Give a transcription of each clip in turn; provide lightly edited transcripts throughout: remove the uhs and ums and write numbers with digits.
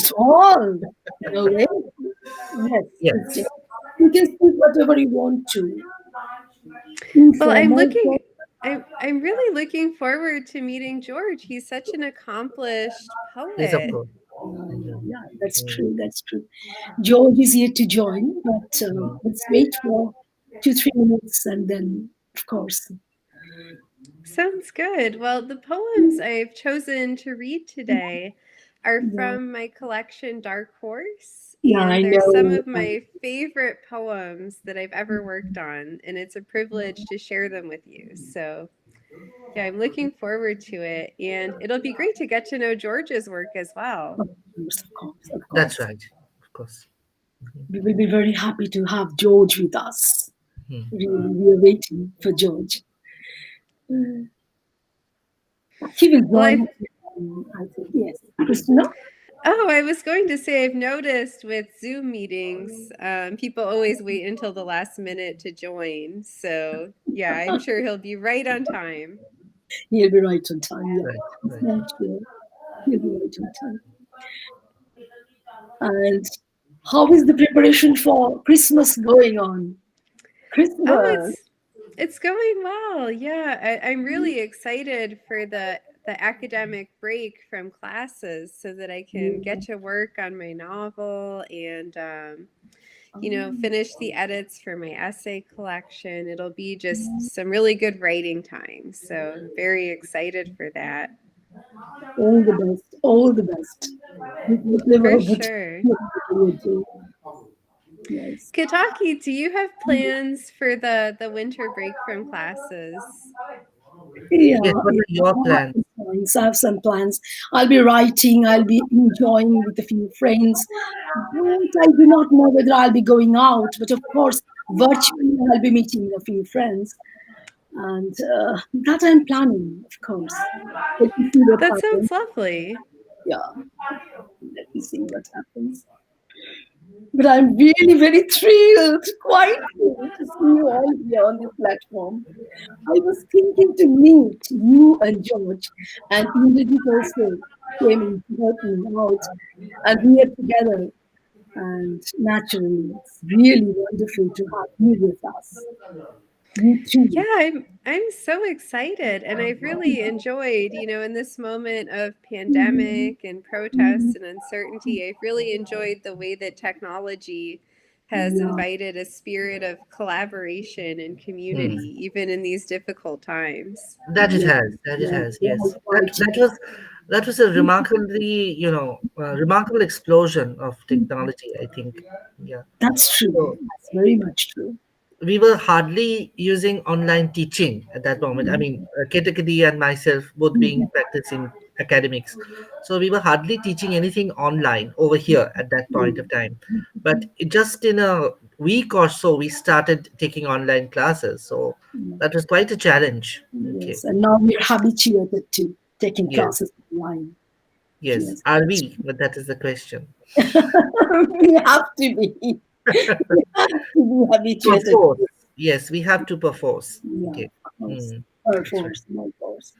at all. No way. Yes, it's Yes. just, you can speak whatever you want to. Well, Informal. I'm really looking forward to meeting George. He's such an accomplished Yes, of poet. course. Mhm. Yeah, that's Mm, true. That's true. George is yet to join, but mm. let's wait for 2, 3 minutes and then, of course. Sounds good. Well, the poems I've chosen to read today are Yeah, from my collection Dark Horse, yeah, I and they're some know. of my favorite poems that I've ever worked on, and it's a privilege to share them with you. So, yeah, I'm looking forward to it, and it'll be great to get to know George's work as well. Of course, of course, of That's course. right. Of course. We will be very happy to have George with us. Mhm. Really, we are waiting for George. Mm. He will Well, join, I think. Yes. Christina? I was going to say I've noticed with Zoom meetings, people always wait until the last minute to join. So, yeah, I'm sure he'll be right on time. He'll be right on time. Yeah. Right. Right. I'm sure. He'll be right on time. And how is the preparation for Christmas going on? Oh, Christmas. it's going well. Yeah, I'm really excited for the academic break from classes so that I can get Yeah. to work on my novel and Um, finish the edits for my essay collection. It'll be just some really good writing time. So I'm very excited for that. all the best. All the best. For Whatever sure. you do. Yes. Kataki, do you have plans for the winter break from classes? Yeah, Yes. What yeah. are your plans? I have some plans. I'll be writing, I'll be enjoying with a few friends. But I do not know whether I'll be going out, but of course, virtually I'll be meeting a few friends. And that I'm planning, of course. Let me see what That happens. sounds lovely. Yeah, let me see what happens. But I'm really very thrilled, quite thrilled to see you all here on this platform. I was thinking to meet you and George, and Indrajit also came in to help me out, and we are together. And naturally, it's really wonderful to have you with us. You Yeah, too. I'm so excited and I've really enjoyed, in this moment of pandemic and protests and uncertainty, I've really enjoyed the way that technology has Yeah, invited a spirit of collaboration and Hmm. community even in these difficult times. That it yeah, has. That it yeah, has. yeah, Yes. That right. that was a remarkably, remarkable explosion of technology, I think. Yeah. That's true. So That's very much true. we were hardly using online teaching at that moment. I mean, Ketakadi and myself both being practiced in academics. So we were hardly teaching anything online over here at that point of time. But just in a week or so, we started taking online classes. So that was quite a challenge. Okay. Yes, and now we're habituated to taking Yes. classes online. Yes. Yes, Are we? But that is the question. we have to be. We have to be habituated. Perforce. Yes, we have to perforce. Yeah, Okay. of course. Mm, that's right. Force, no force.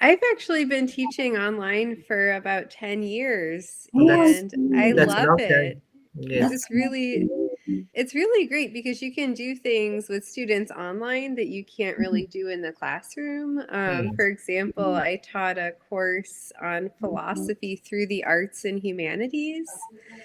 I've actually been teaching online for about 10 years Oh, I and I see. That's a love long time. it. Because Yes. That's it's really lovely. It's really great because you can do things with students online that you can't really do in the classroom. Mm, For example, I taught a course on philosophy through the arts and humanities,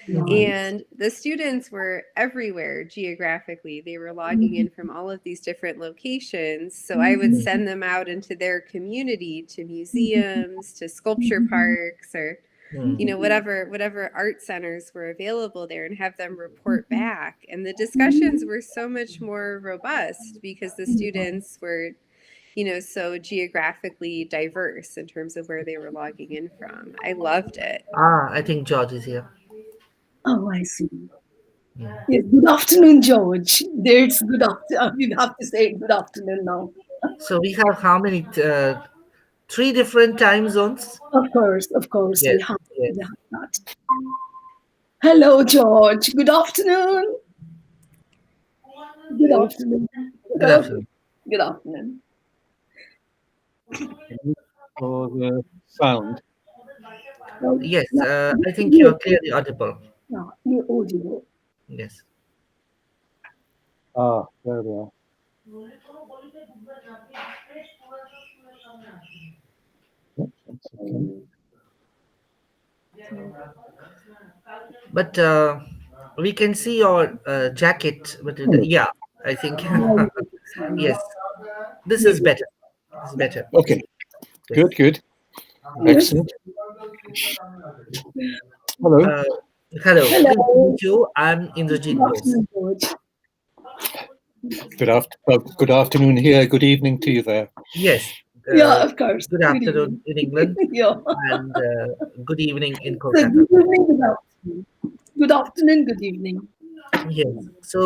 mhm. Nice. and the students were everywhere geographically. They were logging in from all of these different locations. So I would Mm, send them out into their community to museums, to sculpture parks, or mm. whatever art centers were available there and have them report back, and the discussions were so much more robust because the students were so geographically diverse in terms of where they were logging in from. I loved it. I think George is here. Oh, I see. Mm. Yes, good afternoon, George. There's good afternoon. You have to say good afternoon now. So we have how many? Three different time zones? Of course, Yes, we yes. have that. Hello, George. Good afternoon. Good Hello. afternoon. Good Hello. afternoon. Good afternoon. For the sound. Well, Yes, yeah, I think you're you're clearly audible. yeah, you're audible. Yes. Ah, there we are. Yep, that's okay. So, But we can see your jacket. But Oh, yeah, I think now you can see yes, me. this is Maybe. better. This is better. okay, Yes. good, good, Yes. excellent. Hello. Uh, Hello, good to Hello. meet you. I'm Good Indrajit Bose. afternoon, George. Good afternoon here. Good evening to you there. Yes, Yeah, of course. good Good afternoon evening. in England Yeah. and good evening in So Kolkata. good evening, good afternoon. Good afternoon, good evening. Yes. So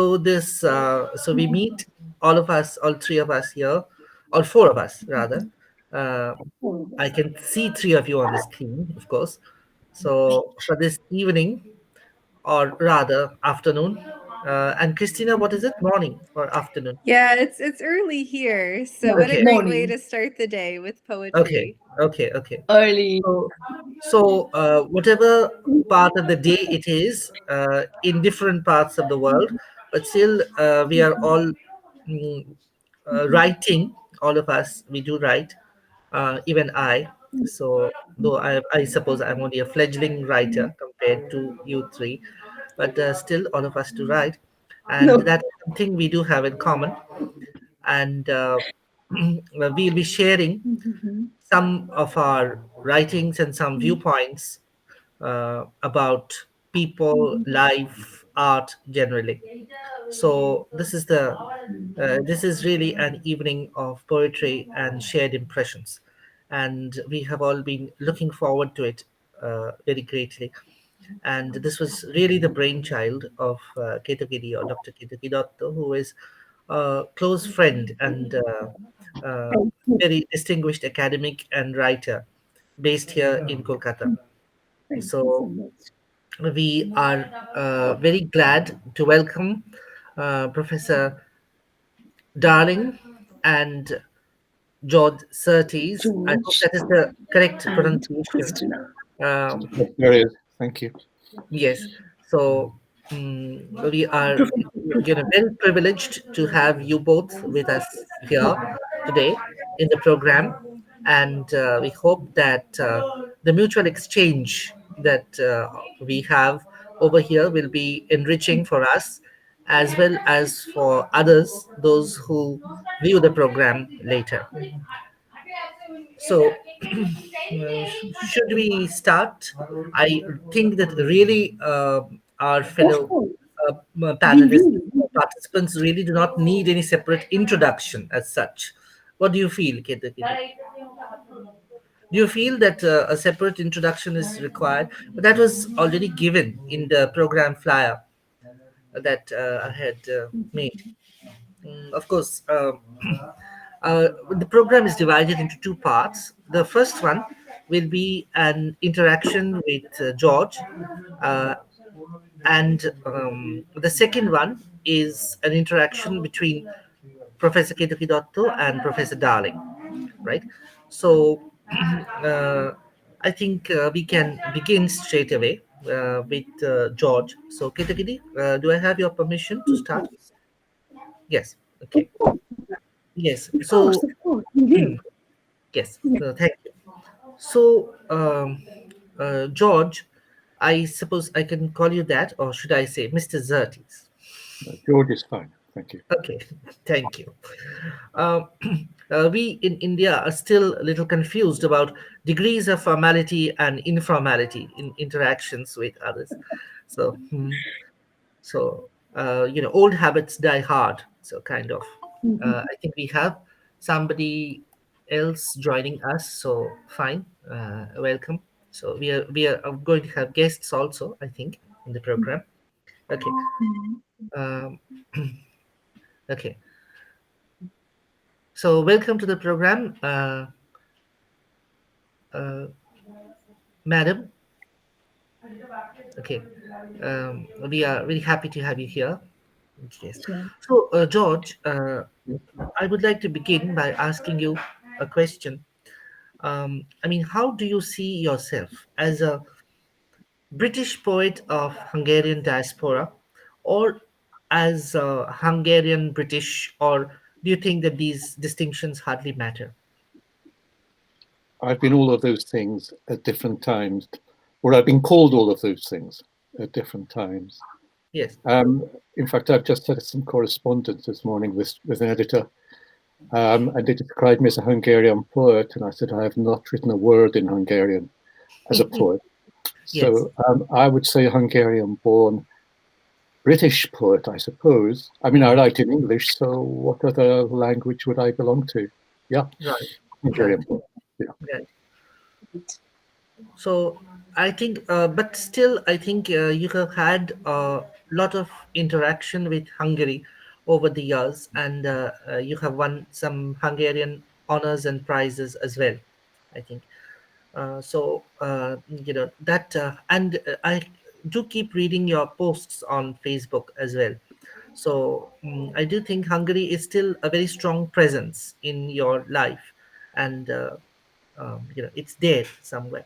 so we meet all of us, all three of us here, or four of us rather. Uh, All of I us. can see three of you on the screen, of course. So for this evening, or rather afternoon, and Christina, what is it? Morning or afternoon? Yeah, it's early here. So No, what a Okay, great way morning. to start the day with okay, poetry. okay. Early. Whatever part of the day it is, in different parts of the world, but still we are all mm, writing. All of us, we do write. Even I. So though I suppose I'm only a fledgling writer compared to you three, but still all of us do write, and No. that's something we do have in common. And we'll be sharing Mhm. some of our writings and some viewpoints about people, life, art generally. So this is really an evening of poetry and shared impressions, and we have all been looking forward to it very greatly. And this was really the brainchild of Ketogiri or Dr. Ketogiri Dotto, who is a close friend and Thank you. very distinguished academic and writer based here in Kolkata. Thank you so So much. we are very glad to welcome Professor Darling and George Surtees. I hope George that is the correct and pronunciation. Kristina. Um, Yes, there is. Thank you. yes. So we are, Professor. very privileged to have you both with us here today in the program, and we hope that the mutual exchange that we have over here will be enriching for us as well as for others, those who view the program later. So, should we start? I think that really our Of fellow course. We panelists will. or participants really do not need any separate introduction as such. What do you feel, Ketu? Do you feel that a separate introduction is required? But that was already given in the program flyer that I had made. Of course, the program is divided into two parts. The first one will be an interaction with George, uh, and the second one is an interaction between Professor Ketuki Dotto and Professor Darling, right? So I think we can begin straight away with George. So Ketuki, do I have your permission to Of start? course. Yes. Of Okay. course. Yes. Of course. So Of course. We will. yes. Yeah. Thank you. So, George, I suppose I can call you that, or should I say Mr. Zertis? George is fine. Thank you. Okay, thank you. Uh, we in India are still a little confused about degrees of formality and informality in interactions with others. So, old habits die hard. So, kind of. Mhm. I think we have somebody else joining us. So, fine. Welcome. So, we are going to have guests also, I think, in the program. Okay. Mhm. Um, okay. So, welcome to the program, uh, madam. Okay. We are really happy to have you here. Yes. Sure. So, George, Yes. I would like to begin by asking you a question. I mean, how do you see yourself as a British poet of Hungarian diaspora, or as Hungarian British, or do you think that these distinctions hardly matter? I've been all of those things at different times, or I've been called all of those things at different times. Yes. In fact, I've just had some correspondence this morning with an editor, and they described me as a Hungarian poet, and I said I have not written a word in Hungarian as a poet. Yes. So I would say Hungarian-born British poet, I suppose. I mean, I write in English, so what other language would I belong to? Yeah, Right. Right. Hungarian poet. Yeah. Right. So I think, but still, I think you have had a lot of interaction with Hungary over the years, and you have won some Hungarian honors and prizes as well, I think. So you know that, and I do keep reading your posts on Facebook as well. So I do think Hungary is still a very strong presence in your life, and you know it's there somewhere.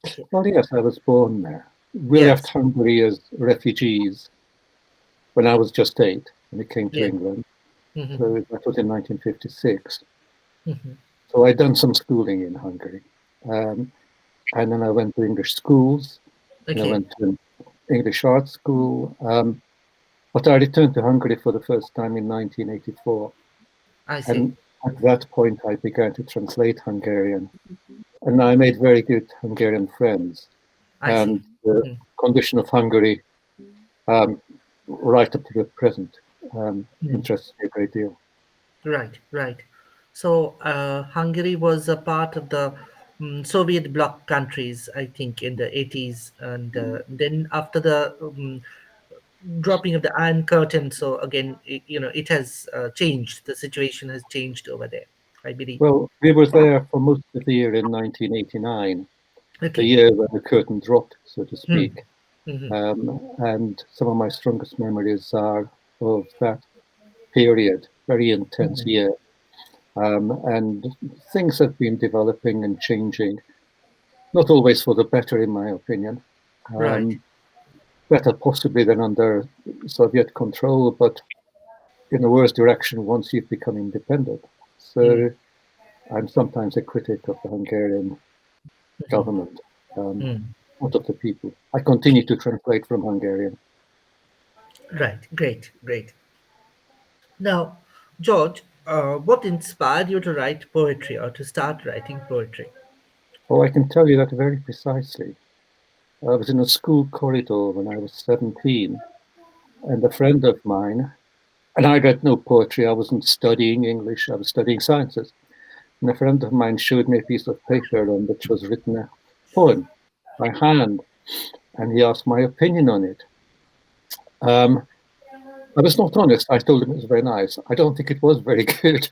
Okay. Well, yes, I was born there. We left Yes. Hungary as refugees when I was just 8, and we came to Yeah. England. Hmm. So that was in 1956. Hmm. So I'd done some schooling in Hungary. Um, and then I went to English schools, and I Okay. went to English art school. But I returned to Hungary for the first time in 1984. I see. And at that point, I began to translate Hungarian. And I made very good Hungarian friends. I see. And the Hmm. condition of Hungary, um, right up to the present, Hmm. interests me a great deal. Right. Right. So Hungary was a part of the Soviet bloc countries, I think, in the 80s, and then after the dropping of the Iron Curtain, so again, you know, it has changed. The situation has changed over there, I believe. Well, we were there for most of the year in 1989, the Okay. year when the curtain dropped, so to Hmm. speak. Hmm. And some of my strongest memories are of that period, very intense Hmm. year. And things have been developing and changing, not always for the better, in my opinion. Right. Um, Better possibly than under Soviet control, but in a worse direction once you've become independent. Hmm. So I'm sometimes a critic of the Hungarian government, um, Hmm. not of the people. I continue to translate from Hungarian. Right. Great. Great. Now, George, what inspired you to write poetry or to start writing poetry? Oh, I can tell you that very precisely. I was in a school corridor when I was 17, and a friend of mine, and I read no poetry, I wasn't studying English, I was studying sciences. And a friend of mine showed me a piece of paper on which was written a poem by hand, and he asked my opinion on it. Um, I was not honest. I told him it was very nice. I don't think it was very good,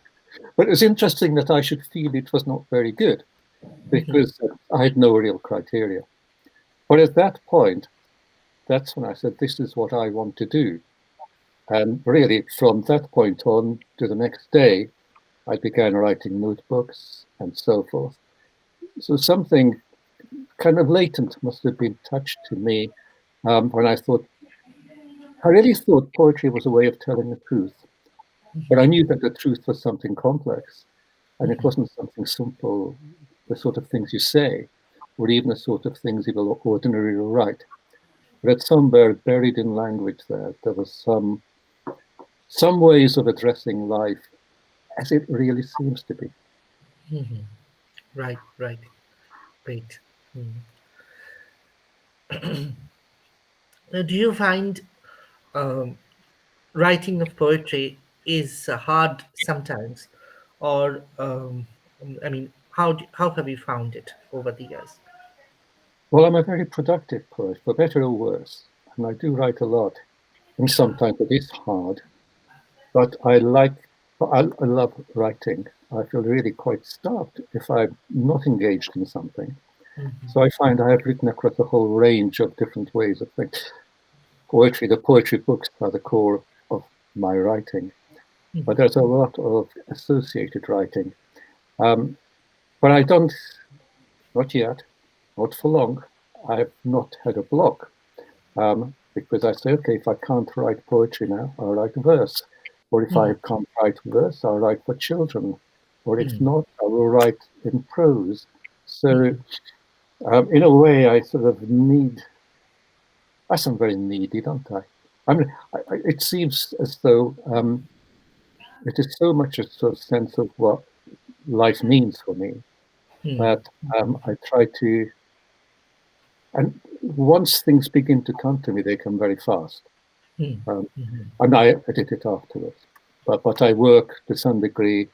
but it was interesting that I should feel it was not very good because I had no real criteria. But at that point, that's when I said, this is what I want to do. And really, from that point on to the next day, I began writing notebooks and so forth. So something kind of latent must have been touched to me when I really thought poetry was a way of telling the truth. But I knew that the truth was something complex, and it wasn't something simple, the sort of things you say, or even the sort of things you will ordinarily write. But somewhere buried in language there was some ways of addressing life as it really seems to be. Right. Right. Great. Do you find um, writing of poetry is hard sometimes, or I mean, how have you found it over the years? Well, I'm a very productive poet, for better or worse, and I do write a lot. And sometimes it is hard, but I love writing. I feel really quite starved if I'm not engaged in something. So I find I have written across a whole range of different ways of things. Poetry, the poetry books are the core of my writing, but there's a lot of associated writing. Um, But I don't, not yet, not for long. I've not had a block. Because I say, okay, if I can't write poetry now, I'll write verse. Or if I can't write verse, I'll write for children. Or if not, I will write in prose. So, in a way, I sort of need, I sound very needy, don't I? I mean, it seems as though it is so much a sort of sense of what life means for me that I try to, and once things begin to come to me, they come very fast. And I edit it afterwards. But I work to some degree,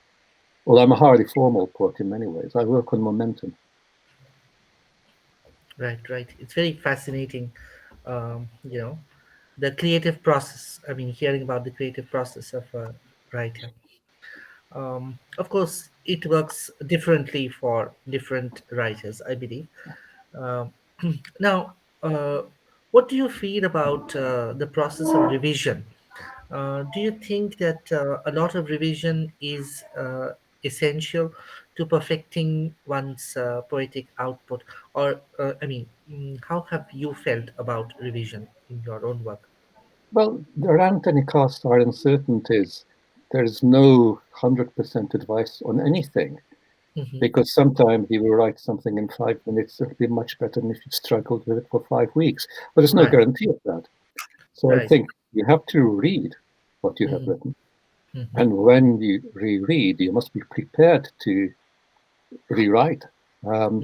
well, I'm a highly formal poet in many ways. I work on momentum. Right, right. It's very fascinating, you know, the creative process. I mean, hearing about the creative process of a writer. Of course, it works differently for different writers, I believe. Um, now, what do you feel about the process of revision? Do you think that a lot of revision is essential to perfecting one's poetic output? Or, I mean, how have you felt about revision in your own work? Well, there aren't any cast iron certainties. There's no 100% advice on anything Hmm. because sometimes you will write something in 5 minutes that'll be much better than if you struggled with it for 5 weeks. But there's no Right, guarantee of that. So I right. think you have to read what you have Hmm. written. Hmm. And when you reread, you must be prepared to rewrite. Um,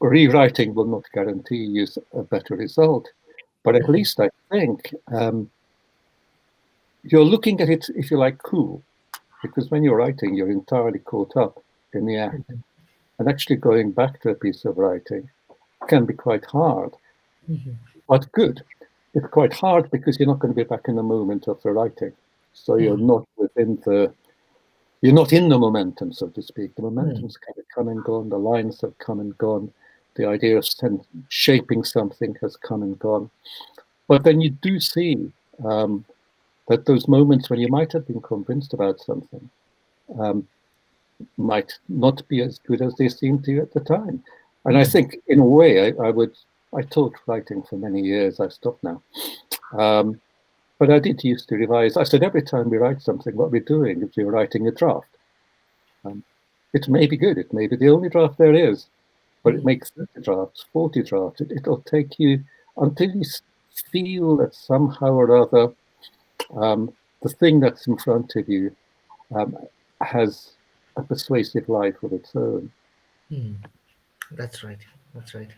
Rewriting will not guarantee you a better result, but at least I think you're looking at it, if you like, cool, because when you're writing, you're entirely caught up in the act. And actually going back to a piece of writing can be quite hard, but good. It's quite hard because you're not going to be back in the moment of the writing. So you're not in the momentum, so to speak. The momentum's kind of come and gone, the lines have come and gone, the idea of shaping something has come and gone. But then you do see that those moments when you might have been convinced about something um, might not be as good as they seemed to you at the time. And I think, in a way, I taught writing for many years. I've stopped now. But I did used to revise. I said every time we write something, what we're doing is we're writing a draft. It may be good. It may be the only draft there is, but it makes 30 drafts, 40 drafts. It'll take you until you feel that somehow or other the thing that's in front of you um, has a persuasive life of its own. That's right. That's right.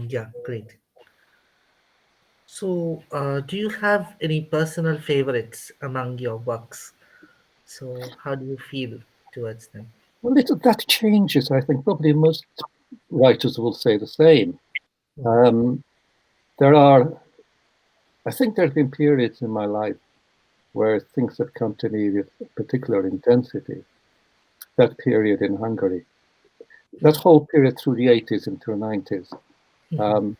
Yeah, great. So, do you have any personal favorites among your works? So, how do you feel towards them? Well, that changes. I think probably most writers will say the same. Um, there are, I think there have been periods in my life where things have come to me with particular intensity. That period in Hungary, that whole period through the 80s into the 90s, um,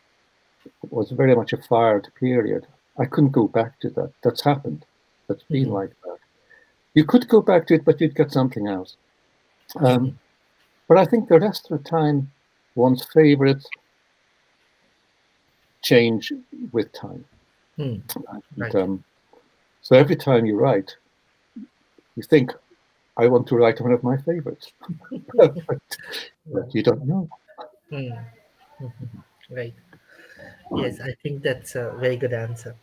was very much a fired period. I couldn't go back to that. That's happened. That's been like that. You could go back to it, but you'd get something else. Um, but I think the rest of the time, one's favorites change with time. And, Right. so every time you write, you think, I want to write one of my favorites. But you don't know. Right. Yes, I think that's a very good answer.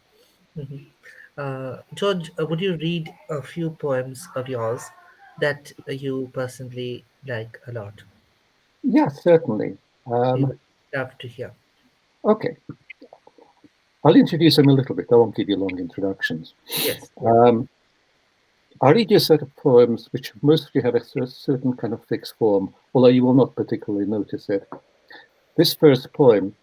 George, would you read a few poems of yours that you personally like a lot? Yeah, certainly. We would love to hear. Okay, I'll introduce them a little bit. I won't give you long introductions. Yes. Um, I'll read you a set of poems which mostly have a certain kind of fixed form, although you will not particularly notice it. This first poem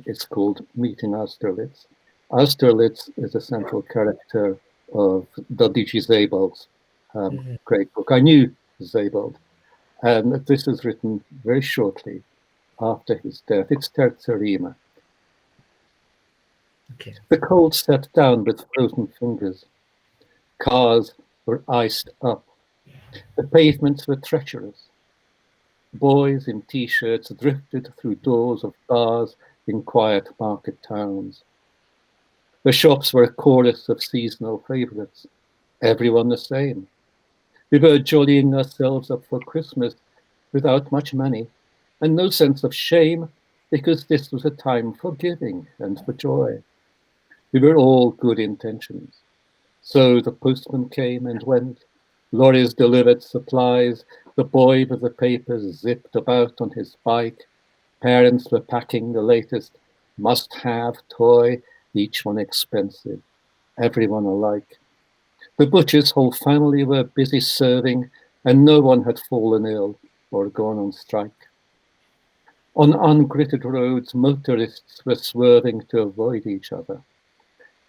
is called Meeting Austerlitz. Austerlitz is a central character of W.G. Sebald's great book. I knew Sebald, and this is written very shortly after his death. It's Terza Rima. Okay. The cold sat down with frozen fingers. Cars were iced up The pavements were treacherous. Boys in T-shirts drifted through doors of bars in quiet market towns. The shops were a chorus of seasonal favourites, everyone the same. We were jollying ourselves up for Christmas without much money and no sense of shame, because this was a time for giving and for joy. We were all good intentions. So the postman came and went. Lorries delivered supplies. The boy with the papers zipped about on his bike. Parents were packing the latest must-have toy, each one expensive, everyone alike. The butcher's whole family were busy serving, and no one had fallen ill or gone on strike. On ungritted roads, motorists were swerving to avoid each other.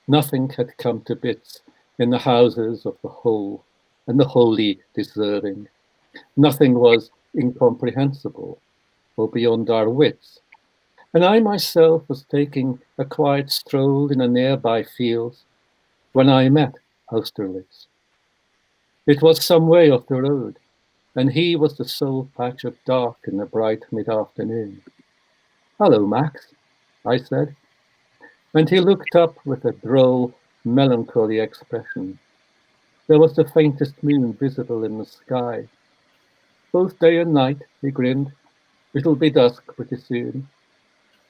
Nothing had come to bits in the houses of the whole and the wholly deserving. Nothing was incomprehensible or beyond our wits. And I myself was taking a quiet stroll in a nearby field when I met Austerlitz. It was some way off the road, and he was the sole patch of dark in the bright mid-afternoon. "Hello, Max," I said, and he looked up with a droll, melancholy expression. There was the faintest moon visible in the sky. "Both day and night," he grinned. "It'll be dusk pretty soon."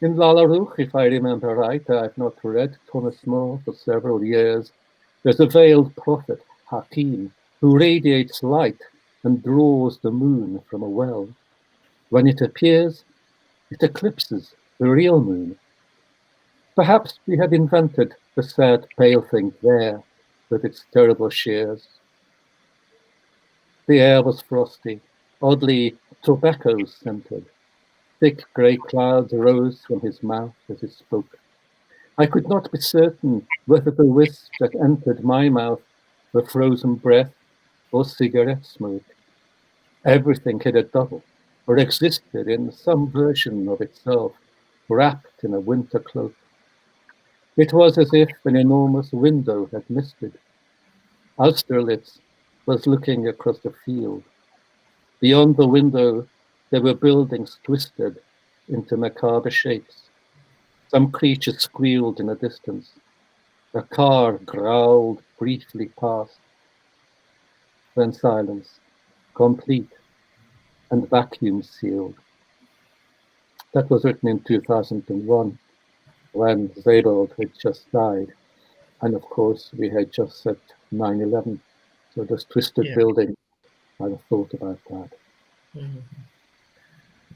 In Lalaruch, if I remember right, I've not read Thomas More for several years, there's a veiled prophet, Hakim, who radiates light and draws the moon from a well. When it appears, it eclipses the real moon. Perhaps we had invented the sad pale thing there with its terrible shears. The air was frosty, oddly tobacco-scented. Thick grey clouds rose from his mouth as he spoke. I could not be certain whether the wisps that entered my mouth were frozen breath or cigarette smoke. Everything had a double, or existed in some version of itself, wrapped in a winter cloak. It was as if an enormous window had misted. Austerlitz was looking across the field. Beyond the window, there were buildings twisted into macabre shapes. Some creature squealed in the distance. A car growled briefly past. Then silence, complete and vacuum sealed. That was written in 2001, when Zabel had just died. And of course, we had just set 9/11. So this twisted building, I had thought about that.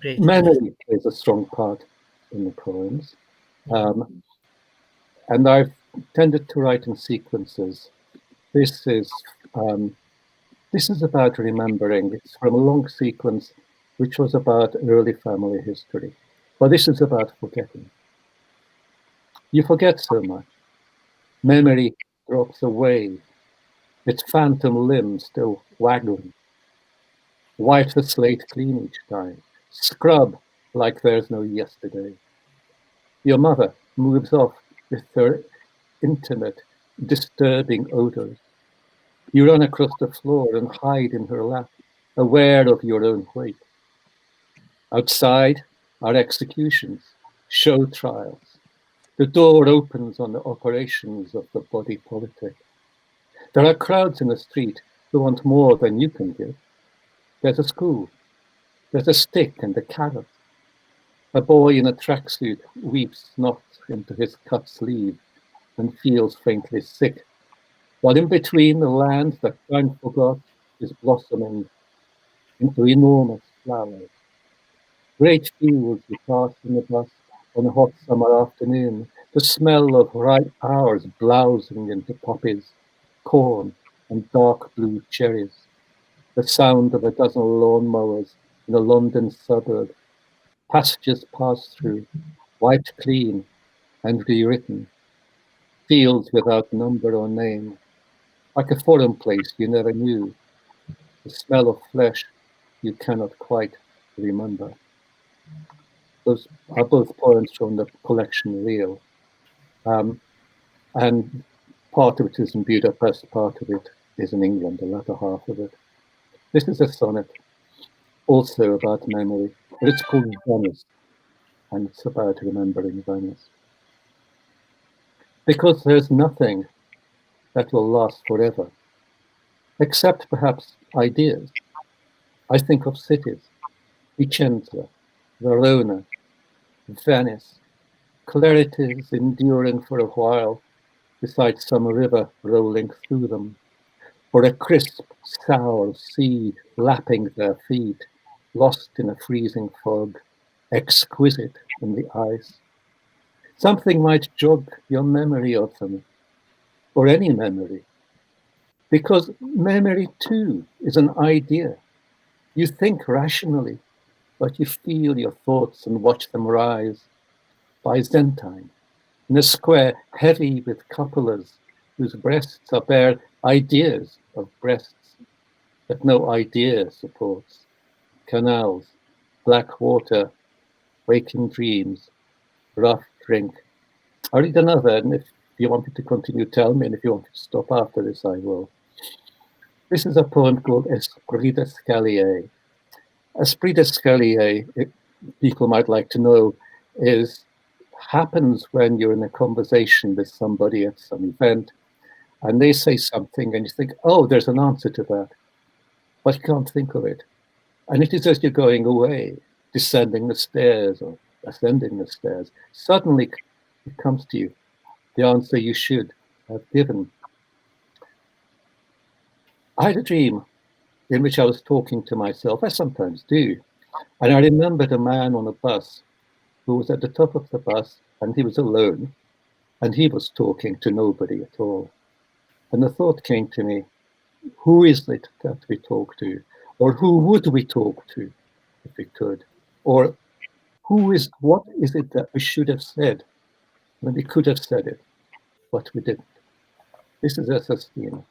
Great. Memory plays a strong part in the poems. And I've tended to write in sequences. This is about remembering. It's from a long sequence which was about early family history. But this is about forgetting. You forget so much. Memory drops away, its phantom limb still waggling. Wipe the slate clean each time. Scrub like there's no yesterday. Your mother moves off with her intimate, disturbing odors. You run across the floor and hide in her lap, aware of your own weight. Outside are executions, show trials. The door opens on the operations of the body politic. There are crowds in the street who want more than you can give. There's a school. There's a stick and a carrot. A boy in a tracksuit weeps not into his cut sleeve and feels faintly sick, while in between the land that time forgot is blossoming into enormous flowers. Great fields you pass in the bus on a hot summer afternoon, the smell of ripe hours blousing into poppies, corn, and dark blue cherries, the sound of a dozen lawnmowers in a London suburb, pastures passed through, wiped clean and rewritten, fields without number or name, like a foreign place you never knew, the smell of flesh you cannot quite remember. Those are both poems from the collection Real. And part of it is in Budapest, part of it is in England, the latter half of it. This is a sonnet, also about memory, but it's called Venice, and it's about remembering Venice. Because there's nothing that will last forever, except perhaps ideas. I think of cities, Vicenza, Verona, Venice, clarities enduring for a while beside some river rolling through them, or a crisp, sour sea lapping their feet, lost in a freezing fog, exquisite in the ice. Something might jog your memory of them, or any memory, because memory too is an idea. You think rationally, but you feel your thoughts and watch them rise. Byzantine, in a square heavy with cupolas whose breasts are bare ideas of breasts that no idea supports. Canals, black water, waking dreams, rough drink. I'll read another, and if you want me to continue, tell me, and if you want me to stop after this, I will. This is a poem called Esprit d'Escalier. Esprit d'Escalier, people might like to know, happens when you're in a conversation with somebody at some event, and they say something, and you think, oh, there's an answer to that, but you can't think of it. And it is as you're going away, descending the stairs or ascending the stairs, suddenly it comes to you, the answer you should have given. I had a dream in which I was talking to myself, I sometimes do, and I remembered a man on a bus who was at the top of the bus, and he was alone, and he was talking to nobody at all. And the thought came to me, who is it that we talk to? Or who would we talk to if we could? Or what is it that we should have said when we could have said it, but we didn't? This is Kristina.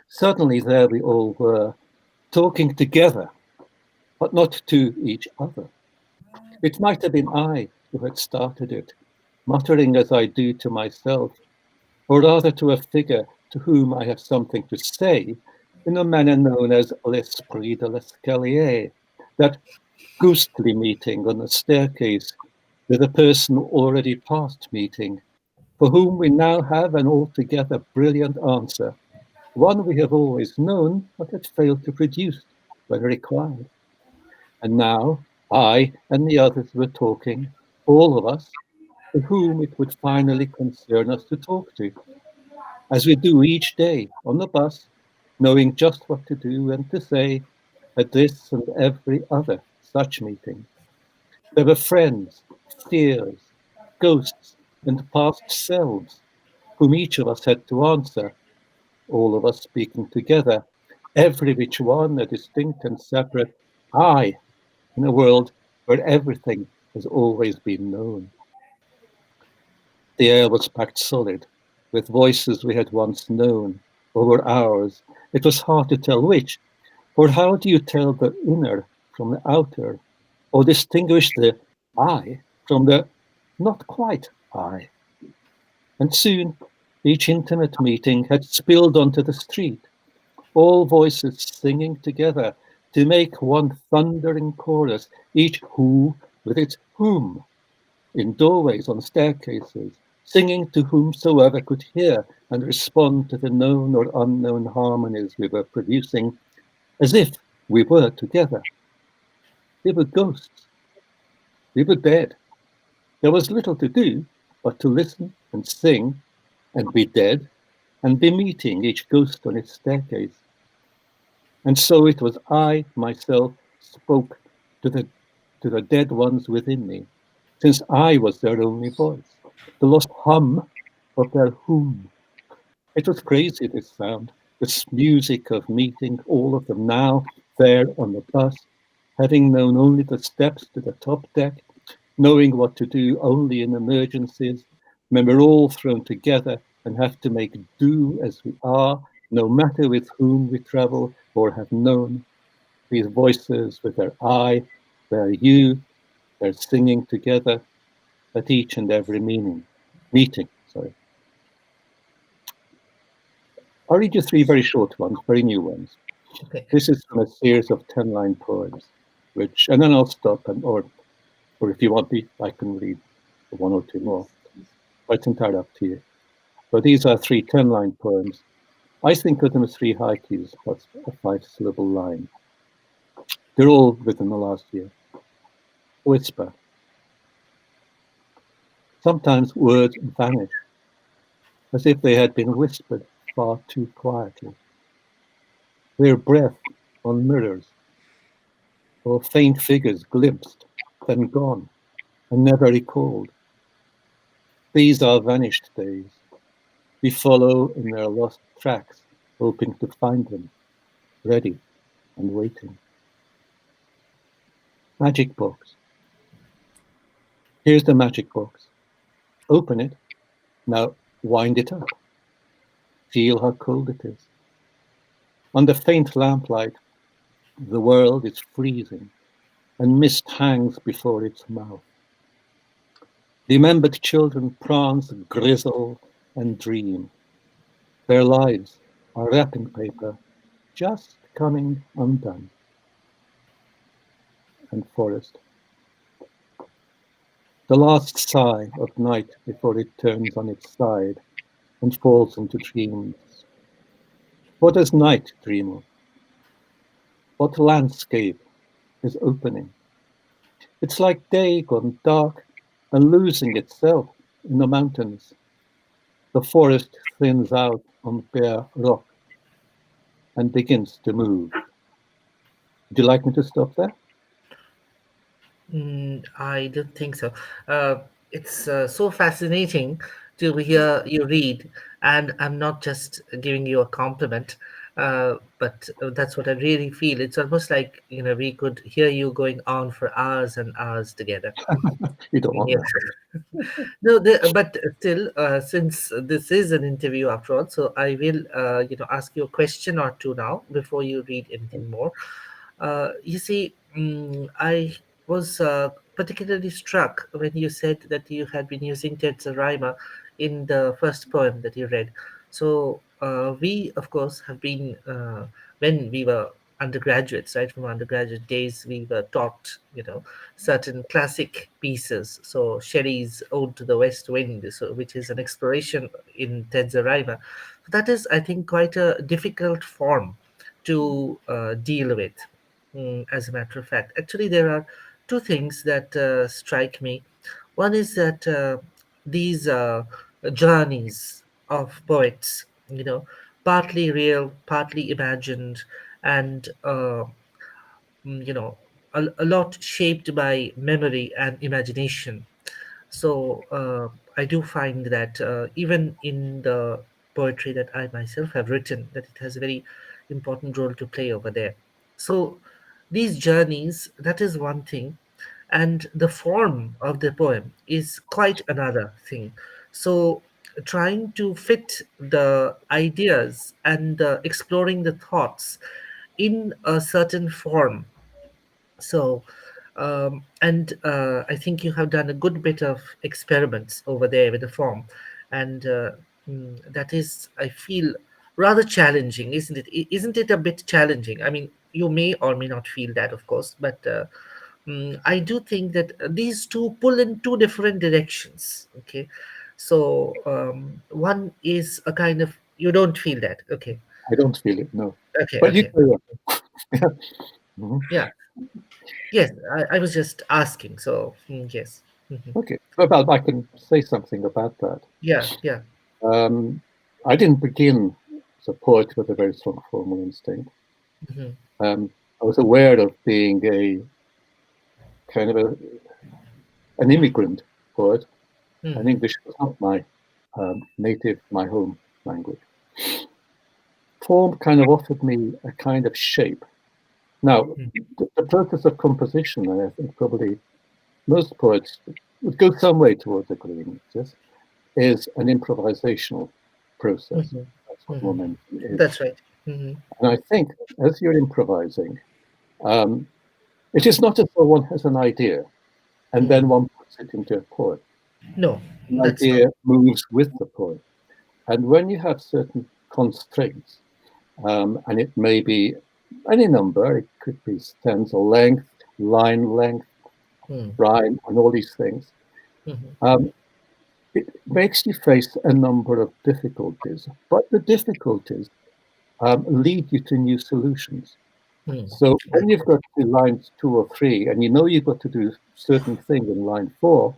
Suddenly there we all were, talking together, but not to each other. It might have been I who had started it, muttering as I do to myself, or rather to a figure to whom I have something to say, in a manner known as l'esprit de l'escalier, that ghostly meeting on the staircase with a person already past meeting, for whom we now have an altogether brilliant answer, one we have always known but had failed to produce when required. And now I and the others were talking, all of us, to whom it would finally concern us to talk to, as we do each day on the bus, knowing just what to do and to say at this and every other such meeting. There were friends, fears, ghosts, and past selves, whom each of us had to answer, all of us speaking together, every which one a distinct and separate I, in a world where everything has always been known. The air was packed solid, with voices we had once known, or were ours. It was hard to tell which, for how do you tell the inner from the outer, or distinguish the I from the not quite I? And soon each intimate meeting had spilled onto the street, all voices singing together to make one thundering chorus, each who with its whom, in doorways, on staircases, singing to whomsoever could hear and respond to the known or unknown harmonies we were producing, as if we were together. We were ghosts. We were dead. There was little to do but to listen and sing and be dead and be meeting each ghost on its staircase. And so it was I, myself, spoke to the dead ones within me, since I was their only voice, the lost hum of their whom. It was crazy, this sound, this music of meeting all of them now there on the bus, having known only the steps to the top deck, knowing what to do only in emergencies, when we're all thrown together and have to make do as we are, no matter with whom we travel or have known. These voices with their I, their you, their singing together at each and every meeting. I'll read you three very short ones, very new ones. Okay. This is from a series of 10-line poems, and then I'll stop, or if you want me, I can read one or two more. But it's entirely up to you. But these are 3 10-line poems. I think of them as 3 haikus plus a 5-syllable line. They're all within the last year. Whisper. Sometimes words vanish, as if they had been whispered far too quietly. Their breath on mirrors, or faint figures glimpsed, then gone, and never recalled. These are vanished days. We follow in their lost tracks, hoping to find them, ready and waiting. Magic box. Here's the magic box. Open it. Now wind it up. Feel how cold it is. Under faint lamplight, the world is freezing, and mist hangs before its mouth. Remembered children prance, grizzle, and dream. Their lives are wrapping paper, just coming undone. And forest. The last sigh of night before it turns on its side and falls into dreams. What does night dream of? What landscape is opening? It's like day gone dark and losing itself in the mountains. The forest thins out on bare rock and begins to move. Would you like me to stop there? I don't think so. It's so fascinating to hear you read, and I'm not just giving you a compliment, but that's what I really feel. It's almost like we could hear you going on for hours and hours together. You don't want Yeah. that. No, but still, since this is an interview after all, so I will, ask you a question or two now before you read anything more. You see, I was particularly struck when you said that you had been using Tetsuraima in the first poem that you read. So we, of course, have been when we were undergraduates, right? From undergraduate days, we were taught, certain classic pieces. So Shelley's Ode to the West Wind, so which is an exploration in Tetsuraima. That is, I think, quite a difficult form to deal with. As a matter of fact, actually, there are two things that strike me. One is that these journeys of poets, partly real, partly imagined, and a lot shaped by memory and imagination. So I do find that even in the poetry that I myself have written, that it has a very important role to play over there. So these journeys, that is one thing, and the form of the poem is quite another thing. So trying to fit the ideas and exploring the thoughts in a certain form. So and I think you have done a good bit of experiments over there with the form, and that is, I feel, rather challenging, isn't it? Isn't it a bit challenging? I mean, you may or may not feel that, of course, but I do think that these two pull in two different directions. Okay, so one is a kind of, you don't feel that. Okay, I don't feel it, no. okay, But you okay. carry on. Mhm. Yeah, yes, I was just asking. So yes. Mhm. Okay. Well, I can say something about that. Yeah, yeah. Um, I didn't begin as a poet with a very strong formal instinct. Mhm. I was aware of being a kind of an immigrant poet, and Mhm. English was not my my home language. Form kind of offered me a kind of shape. Now, Mhm. the process of composition, and I think probably most poets would go some way towards agreeing with this, is an improvisational process. Mhm. That's what Mhm. momentum is. That's right. Mhm. And I think as you're improvising, um, it is not as though one has an idea and then Mhm. one puts it into a poem. No, An that's not. idea moves with the poem. And when you have certain constraints, and it may be any number. It could be stanza length, mm, rhyme, and all these things. mhm, Um, it makes you face a number of difficulties, but the difficulties lead you to new solutions. mm. So Right. when you've got to lines 2 or 3, and you know you've got to do certain thing in line 4,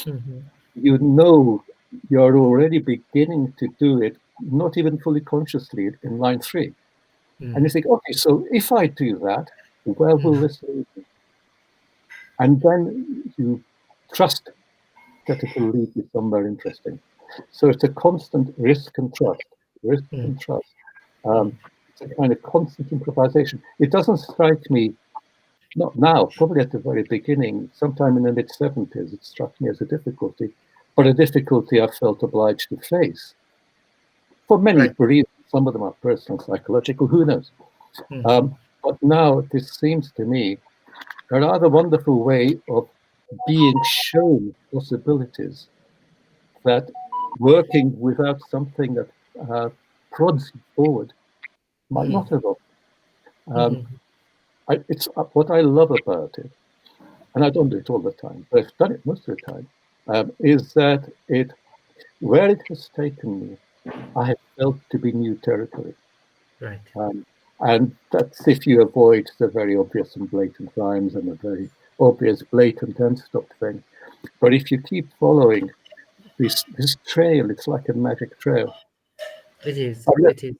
Mhm, you know you're already beginning to do it, not even fully consciously, in line 3. And you mm, think, okay, so if I do that, where will mm, this lead me? And then you trust that it will lead you somewhere interesting. So it's a constant risk mm, and trust. mm, It's a kind of constant improvisation. It doesn't strike me, not now, probably at the very beginning, sometime in the mid 70s, it struck me as a difficulty, but a difficulty I felt obliged to face for many right. reasons. Some of them are personal, psychological, who knows? Mhm, But now this seems to me a rather wonderful way of being shown possibilities that working without something that prods you forward might mm, not have. Um, mhm, it's what I love about it, and I don't do it all the time, but I've done it most of the time. Is that it where it has taken me, I have felt to be new territory. right. Um, and that's if you avoid the very obvious and blatant rhymes and the very obvious, blatant end stop thing. But if you keep following this trail, it's like a magic trail. It is. I mean, It is.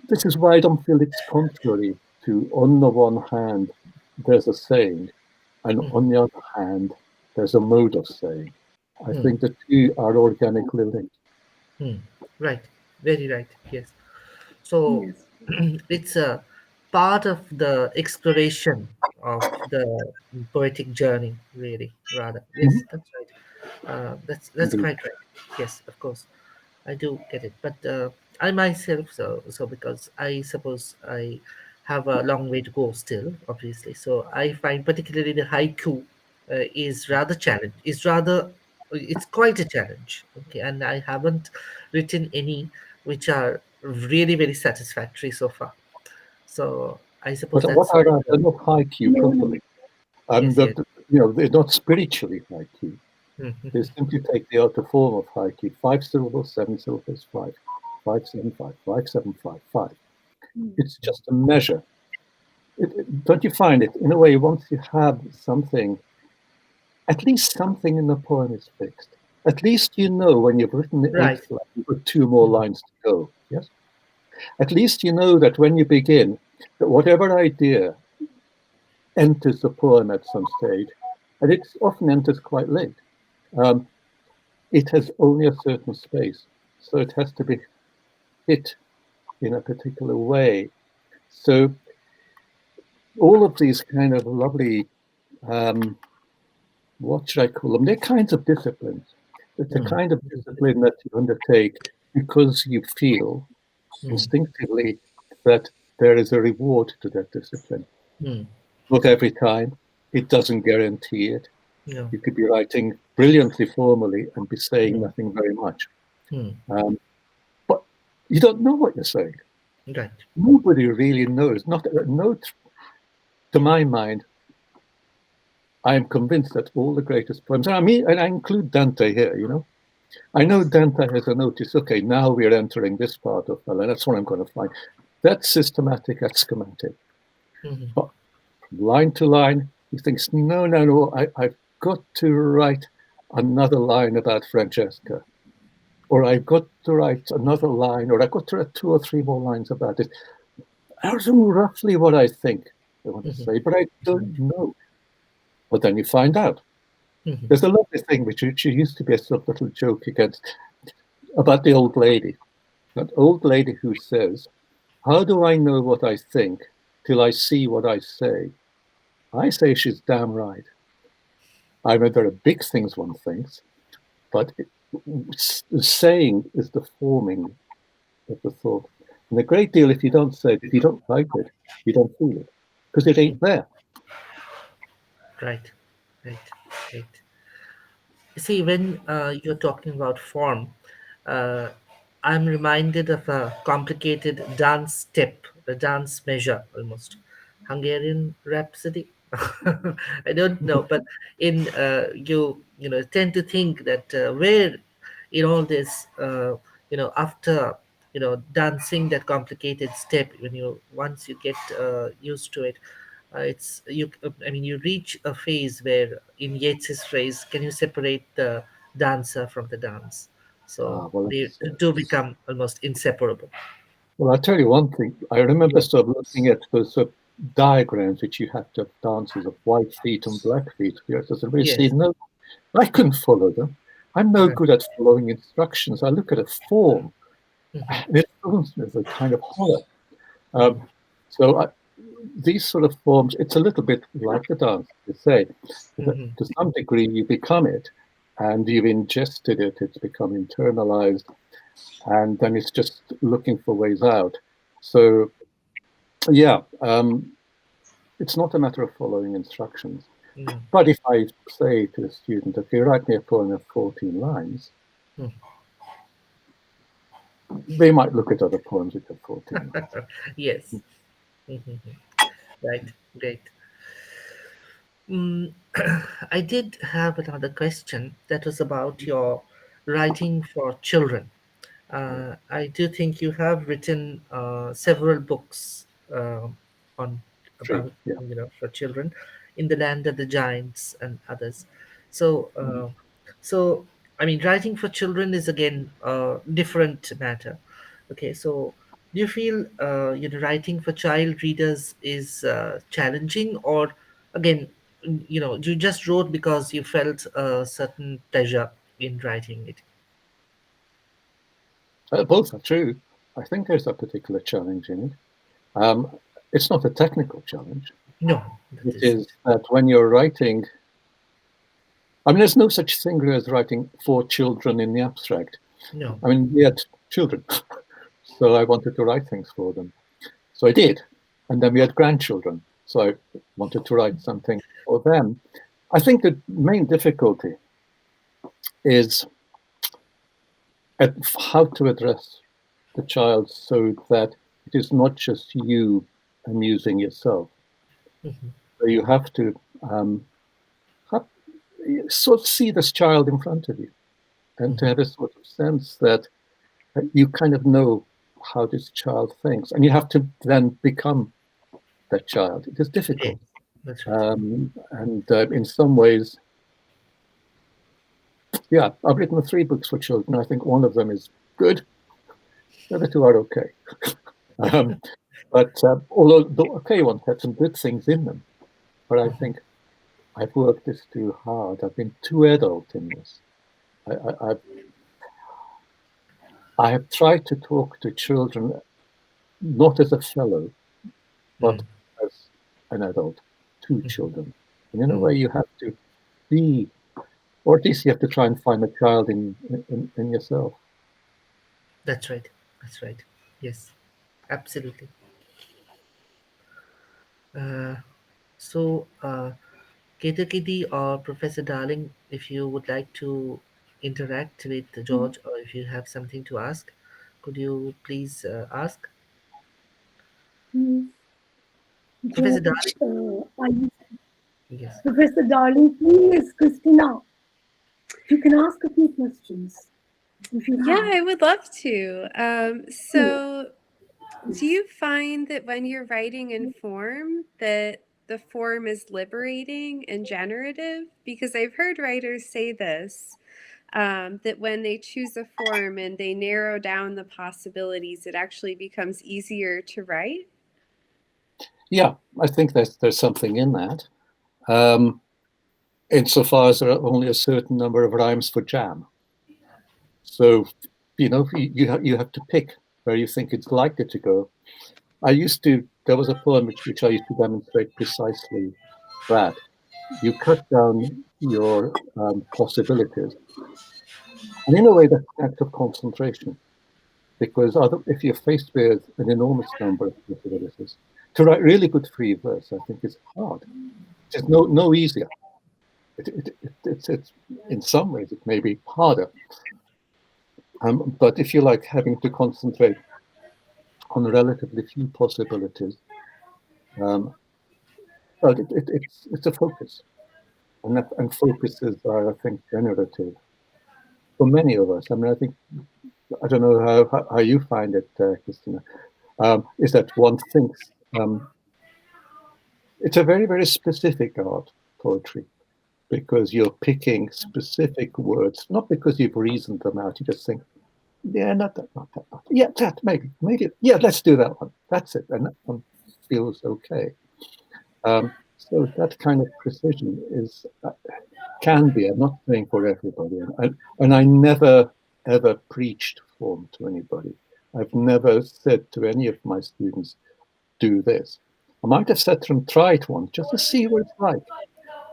this is why I don't feel it's contrary to, on the one hand, there's a saying, and Mm, on the other hand, there's a mode of saying. I mm, think the two are organically linked. mm. Right. Very right. Yes. So Yes. it's a part of the exploration of the poetic journey, really. Rather, Mhm. yes, that's right. That's quite right. Yes, of course, I do get it. But I myself, so because I suppose I have a long way to go still, obviously. So I find particularly the haiku is rather challenge. Is rather it's quite a challenge. Okay, and I haven't written any which are really very satisfactory so far. So I suppose But what that's are where they're not high Q No, no. properly. yes, yes. They're not spiritually high Q. They Mhm, simply take the outer form of high Q. 5 syllables, 7 syllables, 5, 5, 7, 5, 5, 7, 5, 5. It's just a measure. Don't you find it, in a way, once you have something, at least something in the poem is fixed. At least you know when you've written the right. eighth line, you've got 2 more lines to go. Yes? At least you know that when you begin, that whatever idea enters the poem at some stage, and it often enters quite late, um, it has only a certain space. So it has to be hit in a particular way. So all of these kind of lovely, um, what should I call them? They're kinds of disciplines. It's a Mm, kind of discipline that you undertake because you feel mm, instinctively that there is a reward to that discipline. mm. Not every time. It doesn't guarantee it. No. You could be writing brilliantly formally and be saying Mm, nothing very much. mm. Um, but you don't know what you're saying. Right. Nobody really knows. Not no, to my mind, I am convinced that all the greatest poems, and I mean, and I include Dante here. I know Dante has a notice. Okay, now we're entering this part of the line. That's what I'm going to find. That's systematic. That's schematic. Mhm, But from line to line, he thinks, no, no, no. I've got to write another line about Francesca, or I've got to write another line, or I've got to write 2 or 3 more lines about it. I know roughly what I think they want to mhm, say, but I don't know. But then you find out. mhm, There's a lovely thing which used to be a sort of little joke against about the old lady. That old lady who says, how do I know what I think till I see what I say? I say she's damn right. I mean, there are big things one thinks, but saying is the forming of the thought. And a great deal, if you don't say it, if you don't write it, you don't feel it because it mm. ain't there. Right. Right. Right. See, when you're talking about form, uh, I'm reminded of a complicated dance step a dance measure almost. Hungarian Rhapsody. I don't know, but in tend to think that where in all this after dancing that complicated step, when you once you get used to it, it's you I mean you reach a phase where in Yeats's phrase, can you separate the dancer from the dance? So Well, they do become almost inseparable. well, I'll tell you one thing. I remember Yes, sort of looking at those sort of diagrams which you had to have dances of white feet and black feet. Yes, as a see, yes. no, I couldn't follow them. I'm no Right. good at following instructions. I look at a form, Mhm, and it fills me with a kind of horror. mhm, So these sort of forms, it's a little bit like the dance, you say. mhm. To some degree, you become it, and you've ingested it. It's become internalized, and then it's just looking for ways out. So yeah, it's not a matter of following instructions. Mm, But if I say to a student, okay, write me a poem of 14 lines, mm. they might look at other poems which have 14 lines. Yes. Mhm. Right. Great. Mm, I did have another question that was about your writing for children. I do think you have written several books on True, about yeah. for children, in the land of the giants and others. So, Mm. I mean, writing for children is again a different matter. Okay, so do you feel writing for child readers is challenging, or again, you just wrote because you felt a certain pleasure in writing it? Both are true. I think there's a particular challenge in it. It's not a technical challenge. No, that It is is that when you're writing, I mean, there's no such thing as writing for children in the abstract. no. I mean, we had children, so I wanted to write things for them. So I did. And then we had grandchildren, so I wanted to write something for them. I think the main difficulty is at how to address the child so that it is not just you amusing yourself. Mhm. So you have to um, have, sort of see this child in front of you and to Mhm. have a sort of sense that you kind of know how this child thinks. And you have to then become that child. It is Yes, difficult. that's right. And in some ways, yeah, I've written 3 books for children. I think one of them is good. The other 2 are okay. Um, but although the okay ones had some good things in them, but I think I've worked this too hard. I've been too adult in this. I have tried to talk to children not as a fellow, but Mm. as an adult to children. And in a Mm. way, you have to be, or at least you have to try and find a child in yourself. That's right. That's right. Yes, absolutely. Uh, so, Ketakidi or Professor Darling, if you would like to interact with George, or if you have something to ask, could you please ask? Please, Professor George, Darling? Yes. Professor Darling, please, Kristina, you can ask a few questions if you Yeah, have. I would love to. Sure. So, do you find that when you're writing in form, that the form is liberating and generative? Because I've heard writers say this, that when they choose a form and they narrow down the possibilities, it actually becomes easier to write. Yeah, I think there's something in that. Um, Insofar as there are only a certain number of rhymes for jam. So, you have to pick where you think it's likely to go. There was a poem which I used to demonstrate precisely that. You cut down your possibilities. And in a way, that's an act of concentration, because if you're faced with an enormous number of possibilities, to write really good free verse, I think is hard. It's no easier. It's in some ways it may be harder, but if you like having to concentrate on relatively few possibilities. But it's a focus, and focuses are, I think, generative for many of us. I mean, I don't know how you find it, Kristina. Is that one thinks it's a very, very specific art, poetry, because you're picking specific words, not because you've reasoned them out. You just think, yeah, not that, not that, not that. Yeah, that, maybe, yeah, let's do that one. That's it, and that one feels okay. So that kind of precision can be. I'm not saying for everybody, and I never ever preached form to anybody. I've never said to any of my students, do this. I might have said to them, try it once, just to see what it's like.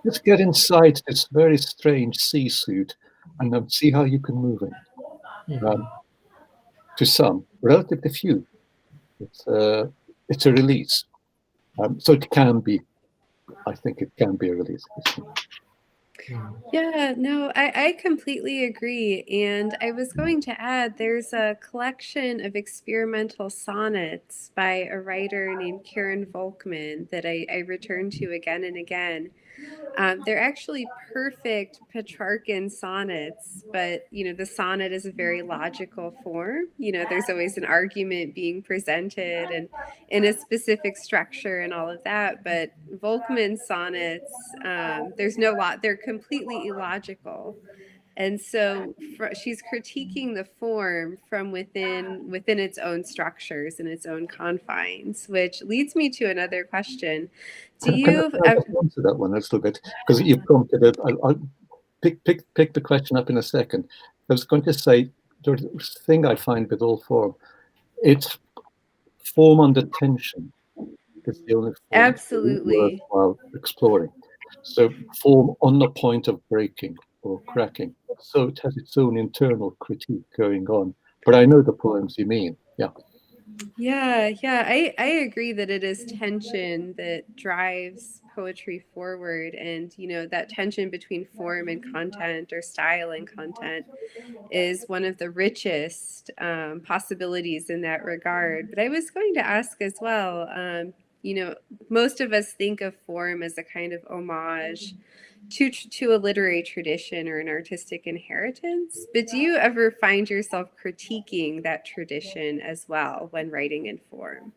Just get inside this very strange sea suit and then see how you can move in it. To some, relatively few, it's a release. So it can be, I think it can be a release. Yeah, no, I completely agree. And I was going to add there's a collection of experimental sonnets by a writer named Karen Volkman that I return to again and again. They're actually perfect Petrarchan sonnets, but the sonnet is a very logical form. There's always an argument being presented and in a specific structure and all of that. But Volkman's sonnets, there's no lot. They're completely illogical. And so she's critiquing the form from within its own structures and its own confines, which leads me to another question. Do you answer that one a little bit, because you've prompted it. I'll pick the question up in a second. I was going to say, the thing I find with all form, it's form under tension is the only form absolutely worthwhile exploring. So form on the point of breaking or cracking. So it has its own internal critique going on. But I know the poems you mean. Yeah. Yeah, I agree that it is tension that drives poetry forward, and that tension between form and content, or style and content, is one of the richest possibilities in that regard. But I was going to ask as well, most of us think of form as a kind of homage to a literary tradition or an artistic inheritance. But do you ever find yourself critiquing that tradition as well when writing in form?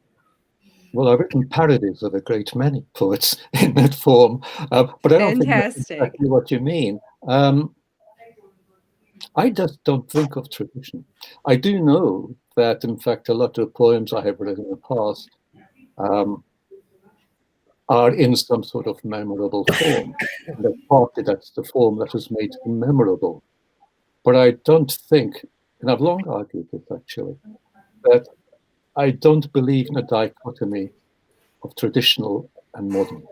Well, I've written parodies of a great many poets in that form, but I don't think that's exactly what you mean. I just don't think of tradition. I do know that, in fact, a lot of poems I have written in the past are in some sort of memorable form. And that partly that's the form that has made them memorable. But I don't think, and I've long argued this actually, that I don't believe in a dichotomy of traditional and modern,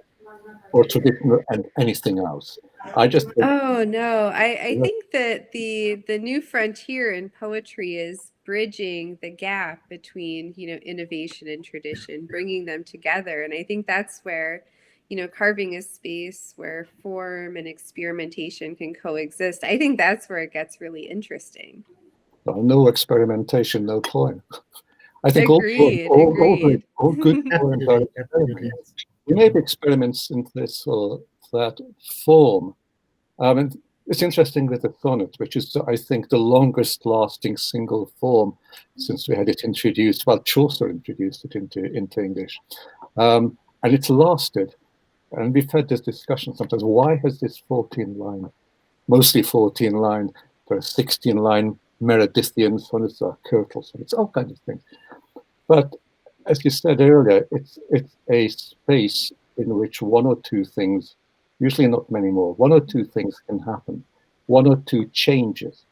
or traditional and anything else. I just think, oh no, I think that the new frontier in poetry is bridging the gap between innovation and tradition, bringing them together, and I think that's where carving a space where form and experimentation can coexist. I think that's where it gets really interesting. well, no experimentation, no poem. I think agreed. all good poems are experiments. We made experiments in this or that form. And it's interesting with the sonnet, which is, I think, the longest lasting single form since we had it introduced. Well, Chaucer introduced it into English. And it's lasted. And we've had this discussion sometimes. Why has this 14-line, mostly 14-line, there are 16-line Meredithian sonnets, there are curtal sonnets, all kinds of things. But as you said earlier, it's a space in which one or two things, usually not many more, one or two things can happen. One or two changes,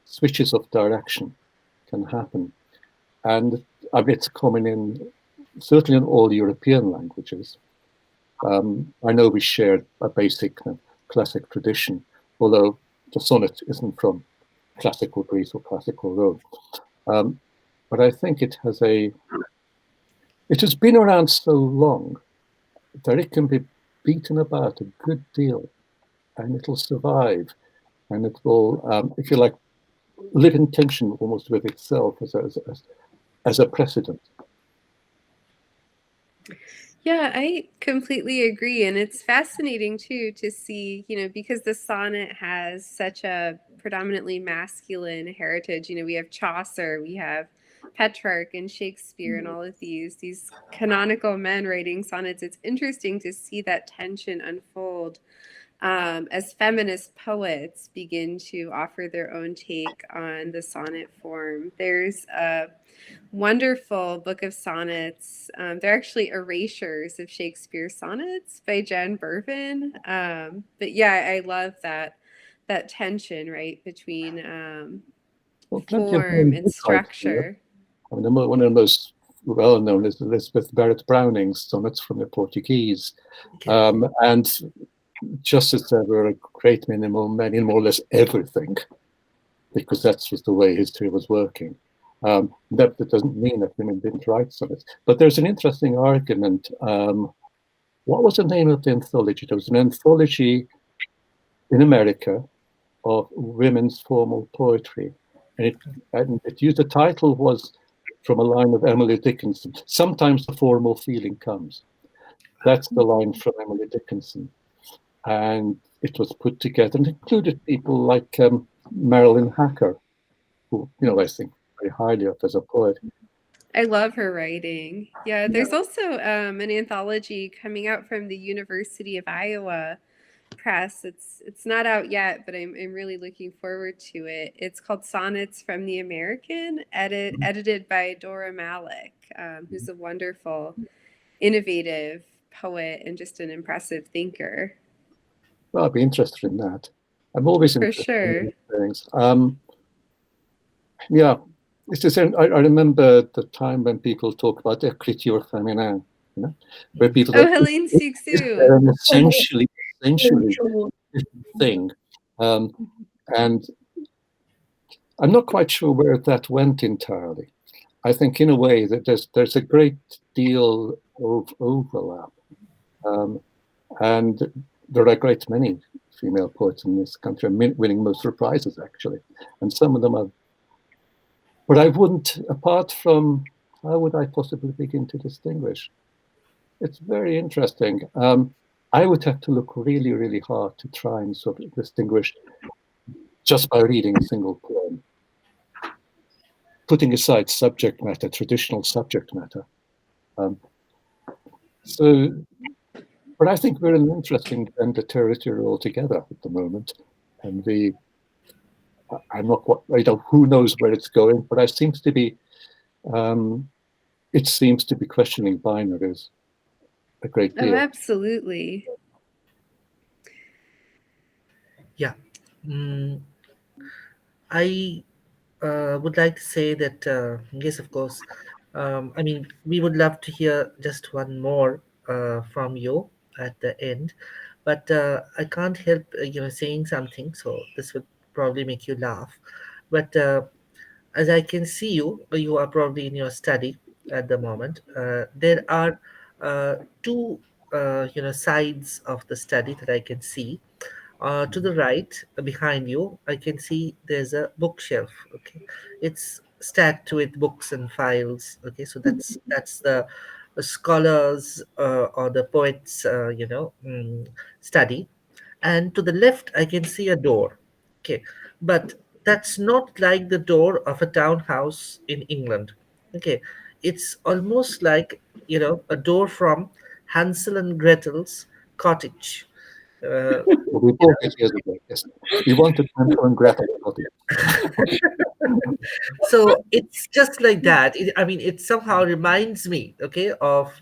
switches of direction can happen. And I mean, it's common in, certainly in all European languages. I know we share a basic classic tradition, although the sonnet isn't from classical Greece or classical Rome. But I think it has been around so long that it can be beaten about a good deal, and it'll survive, and it will, if you like, live in tension almost with itself as a precedent. Yeah, I completely agree. And it's fascinating too to see, because the sonnet has such a predominantly masculine heritage. We have Chaucer, we have Petrarch and Shakespeare and all of these canonical men writing sonnets. It's interesting to see that tension unfold as feminist poets begin to offer their own take on the sonnet form. There's a wonderful book of sonnets. They're actually erasures of Shakespeare's sonnets by Jen Bervin. But yeah, I love that tension, right, between Well, plenty of form men and did write here. structure. I mean, one of the most well-known is Elizabeth Barrett Browning's sonnets from the Portuguese. Okay. And just as there were a great many more men in more or less everything, because that's just the way history was working. That doesn't mean that women didn't write sonnets. But there's an interesting argument. What was the name of the anthology? There was an anthology in America of women's formal poetry. And it used, the title was from a line of Emily Dickinson. Sometimes the formal feeling comes. That's the line from Emily Dickinson. And it was put together and included people like Marilyn Hacker, who, I think very highly of as a poet. I love her writing. Yeah, there's also an anthology coming out from the University of Iowa Press. It's not out yet, but I'm really looking forward to it. It's called Sonnets from the American, edited by Dora Malik, who's a wonderful, innovative poet and just an impressive thinker. Well, I'd be interested in that. I'm always For interested in sure. these things. Yeah, it's just, I remember the time when people talk about écriture féminin, where people Oh, said Helene they're Sixou. an Very essentially true. different thing. Um, and I'm not quite sure where that went entirely. I think, in a way, that there's a great deal of overlap, and there are a great many female poets in this country, winning most of the prizes actually, and some of them are. But I wouldn't, apart from, how would I possibly begin to distinguish? It's very interesting. I would have to look really, really hard to try and sort of distinguish just by reading a single poem, putting aside subject matter, traditional subject matter. Um, so, but I think we're in an interesting gender territory altogether at the moment. And I'm not quite, who knows where it's going, but it seems to be questioning binaries a great Oh, deal. absolutely. Yeah. I would like to say that, yes, of course. I mean, we would love to hear just one more from you at the end, but I can't help, saying something. So this would probably make you laugh. But as I can see you, you are probably in your study at the moment. There are two, sides of the study that I can see. To the right, behind you, I can see there's a bookshelf. Okay, it's stacked with books and files. Okay, so that's the scholars or the poets, study. And to the left, I can see a door. Okay, but that's not like the door of a townhouse in England. Okay, it's almost like a door from Hansel and Gretel's cottage. Uh, Well, we bought it years ago. Yes, we wanted Hansel and Gretel. so it's just like that. I mean, it somehow reminds me, okay, of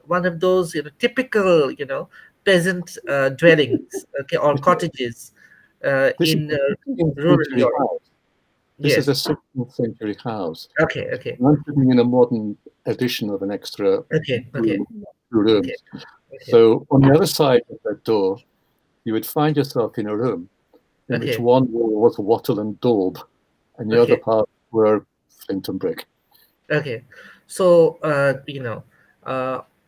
one of those typical peasant dwellings, okay, or cottages This is in a 16th rural century Europe. house. This is Yes. a 16th century house. Okay. Okay. And I'm putting in a modern addition of an extra Okay. Okay. room, two Okay. rooms. Okay. So on the other side of that door, you would find yourself in a room in which Okay. one wall was wattle and daub, and the other Okay. part were flint and brick. Okay, so uh,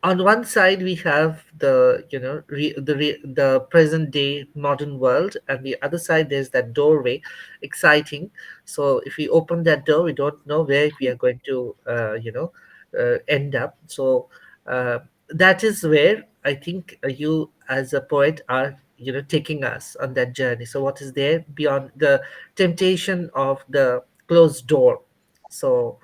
on one side we have the the present day modern world, and the other side there's that doorway, exciting. So if we open that door, we don't know where we are going to end up. So uh, that is where I think you as a poet are, taking us on that journey. So what is there beyond the temptation of the closed door? So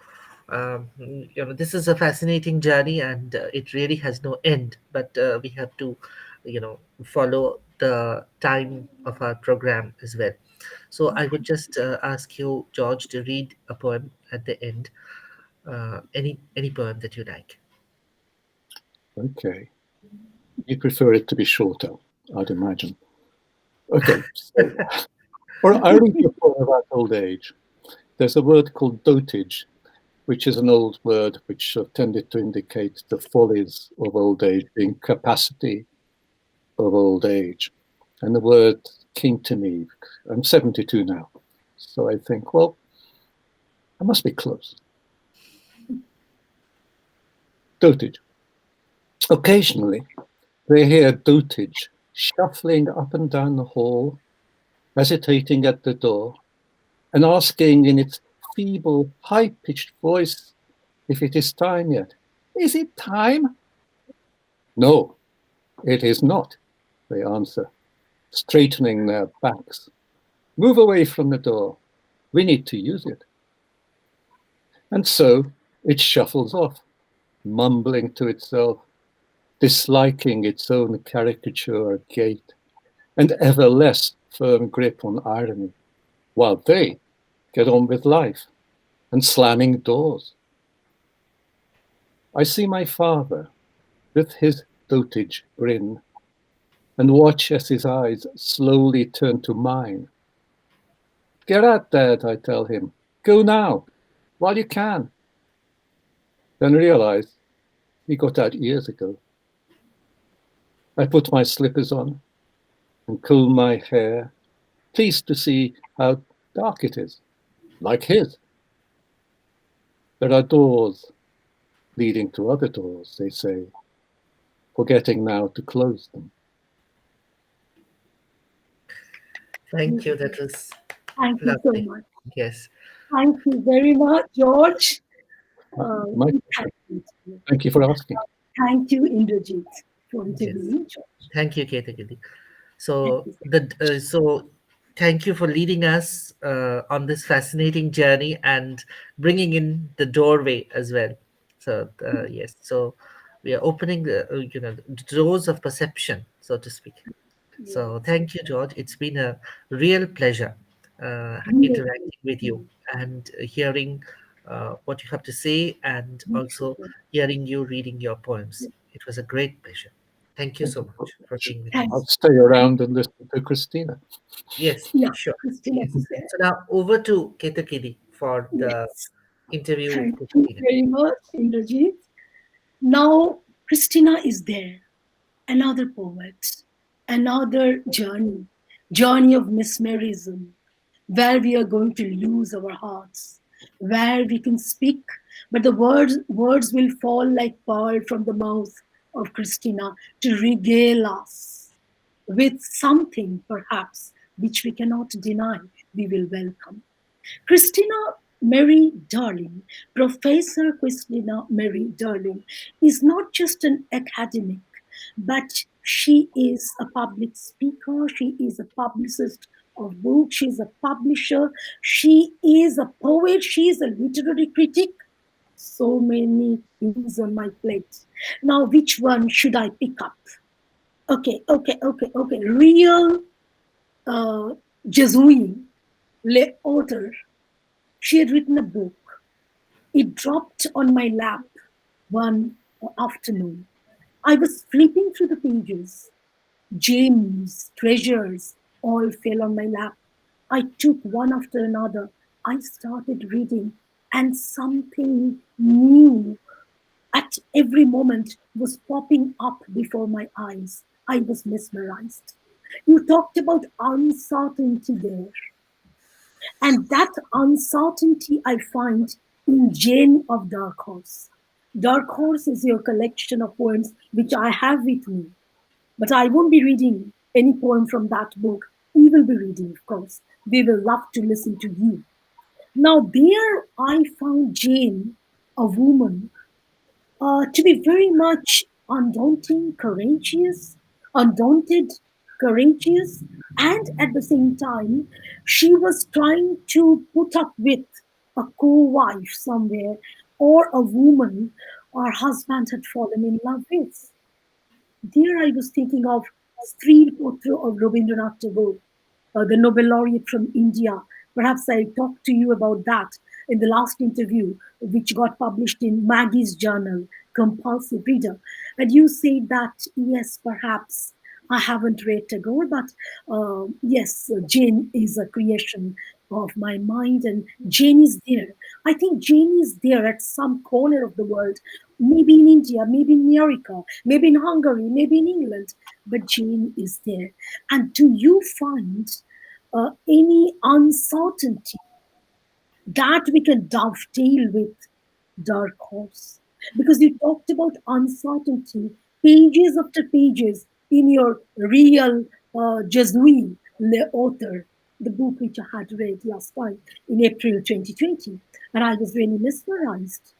this is a fascinating journey, and it really has no end, but we have to follow the time of our program as well. So I would just ask you, George, to read a poem at the end, any poem that you like. Okay. You prefer it to be shorter, I'd imagine. Okay. So, or I'll read you a poem about old age. There's a word called dotage, which is an old word which tended to indicate the follies of old age, the incapacity of old age. And the word came to me. I'm 72 now. So I think, well, I must be close. Dotage. Occasionally, they hear dotage shuffling up and down the hall, hesitating at the door, and asking in its feeble, high-pitched voice if it is time yet. Is it time? No, it is not, they answer, straightening their backs. Move away from the door. We need to use it. And so it shuffles off, mumbling to itself, disliking its own caricature gait, and ever less firm grip on irony, while they get on with life and slamming doors. I see my father with his dotage grin and watch as his eyes slowly turn to mine. Get out, Dad, I tell him. Go now, while you can. Then realize he got out years ago. I put my slippers on and comb my hair, pleased to see how dark it is, like his. There are doors leading to other doors, they say, forgetting now to close them. Thank you. That was Thank you so lovely. much. Yes. Thank you very much, George. My Thank you. Thank you for asking. Thank you, Indrajit, for Yes. interviewing George. Thank you, Ketakili. Thank So you. thank you for leading us on this fascinating journey and bringing in the doorway as well. So yes, so we are opening the doors of perception, so to speak. So Yes. thank you, George. It's been a real pleasure Indeed. interacting with you and hearing what you have to say, and also hearing you reading your poems. It was a great pleasure. Thank you Thank so you. much for being with Thanks. I'll us. stay around and listen to Kristina. Yes, Yeah, sure. Kristina Yes. is there. So now over to Ketakili for the Yes. interview with Thank you Kristina. very much, Indrajit. Now, Christina is there, another poet, another journey of mesmerism, where we are going to lose our hearts, where we can speak, but the words will fall like pearl from the mouth of Christina to regale us with something, perhaps, which we cannot deny we will welcome. Christina Mary Darling, Professor Christina Mary Darling, is not just an academic, but she is a public speaker, she is a publicist of books, she is a publisher, she is a poet, she is a literary critic. So many things on my plate. Now, which one should I pick up? Okay. Real Jesuit author. She had written a book. It dropped on my lap one afternoon. I was flipping through the pages. Gems, treasures, all fell on my lap. I took one after another. I started reading, and something new at every moment was popping up before my eyes. I was mesmerized. You talked about uncertainty there. And that uncertainty I find in Jane of Dark Horse. Dark Horse is your collection of poems which I have with me. But I won't be reading any poem from that book. We will be reading, of course. We will love to listen to you. Now, there I found Jane, a woman to be very much undaunted, courageous, and at the same time, she was trying to put up with a co-wife somewhere or a woman her husband had fallen in love with. There I was thinking of Streel Potra of Rabindranath Tagore, the Nobel laureate from India. Perhaps I talked to you about that in the last interview, which got published in Maggie's journal, Compulsive Reader. And you said that, yes, perhaps I haven't read Tagore, but yes, Jane is a creation of my mind, and Jane is there. I think Jane is there at some corner of the world, maybe in India, maybe in America, maybe in Hungary, maybe in England, but Jane is there. And do you find any uncertainty that we can dovetail with Dark Horse? Because you talked about uncertainty pages after pages in your real Jesuit author, the book which I had read last time in April 2020. And I was really mesmerized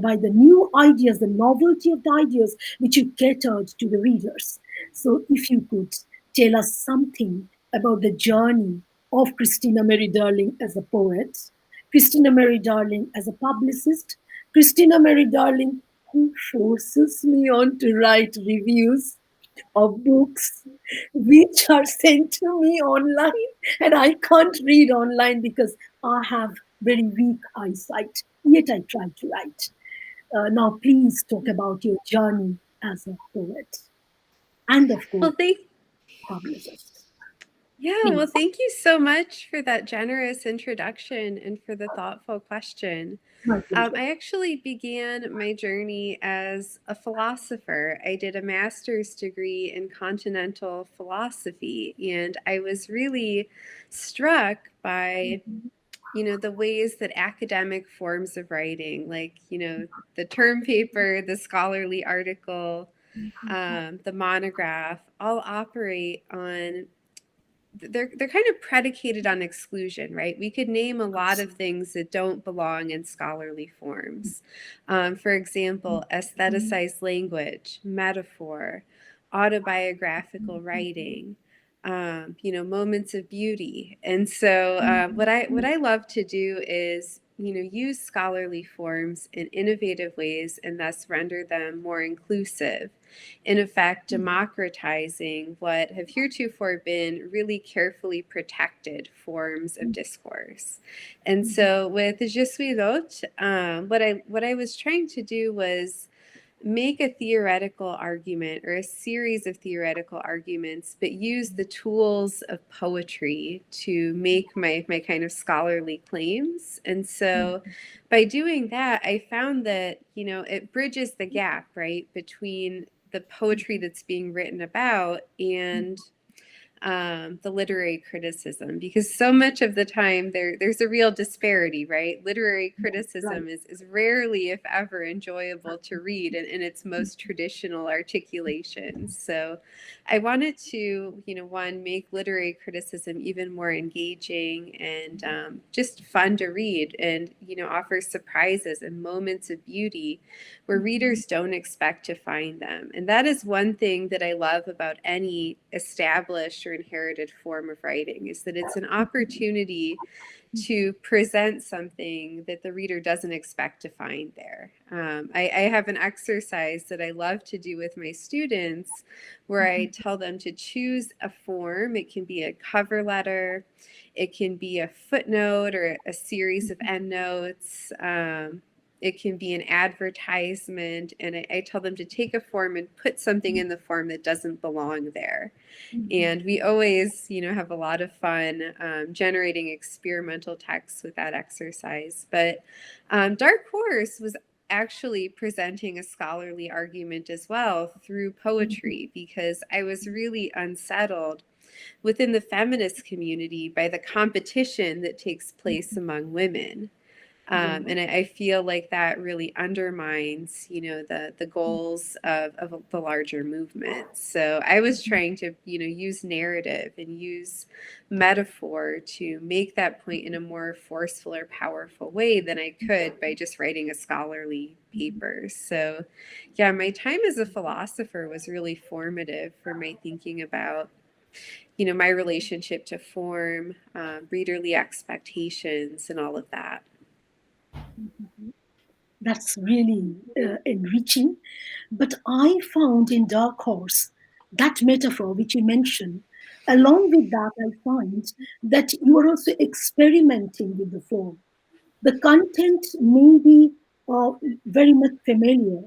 by the new ideas, the novelty of the ideas which you catered to the readers. So, if you could tell us something about the journey of Christina Mary Darling as a poet, Christina Mary Darling as a publicist, Christina Mary Darling who forces me on to write reviews of books which are sent to me online, and I can't read online because I have very weak eyesight, yet I try to write. Now, please talk about your journey as a poet and, of course, Well, thank publicist. Yeah, well, Please. thank you so much for that generous introduction and for the thoughtful question. My pleasure. I actually began my journey as a philosopher. I did a master's degree in continental philosophy, and I was really struck by the ways that academic forms of writing, like, the term paper, the scholarly article, the monograph, all operate on they're kind of predicated on exclusion, right? We could name a lot of things that don't belong in scholarly forms. For example, aestheticized language, metaphor, autobiographical writing, moments of beauty. And so, what I love to do is use scholarly forms in innovative ways and thus render them more inclusive, in effect democratizing what have heretofore been really carefully protected forms of discourse. And so with Je suis l'autre, what I was trying to do was make a theoretical argument or a series of theoretical arguments, but use the tools of poetry to make my kind of scholarly claims. And so by doing that, I found that, it bridges the gap, right, between the poetry that's being written about and the literary criticism, because so much of the time there's a real disparity, right? Literary Right. criticism is rarely, if ever, enjoyable to read in its most traditional articulations. So I wanted to, one, make literary criticism even more engaging and just fun to read, and, offer surprises and moments of beauty where readers don't expect to find them. And that is one thing that I love about any established or inherited form of writing, is that it's an opportunity to present something that the reader doesn't expect to find there. I have an exercise that I love to do with my students where I tell them to choose a form. It can be a cover letter, it can be a footnote or a series of endnotes. It can be an advertisement, and I tell them to take a form and put something in the form that doesn't belong there. And we always, have a lot of fun generating experimental texts with that exercise. But Dark Horse was actually presenting a scholarly argument as well through poetry, because I was really unsettled within the feminist community by the competition that takes place among women. And I feel like that really undermines, the goals of the larger movement. So I was trying to, use narrative and use metaphor to make that point in a more forceful or powerful way than I could by just writing a scholarly paper. So, yeah, my time as a philosopher was really formative for my thinking about my relationship to form, readerly expectations, and all of that. That's really enriching. But I found in Dark Horse that metaphor which you mentioned. Along with that, I find that you are also experimenting with the form. The content may be uh, very much familiar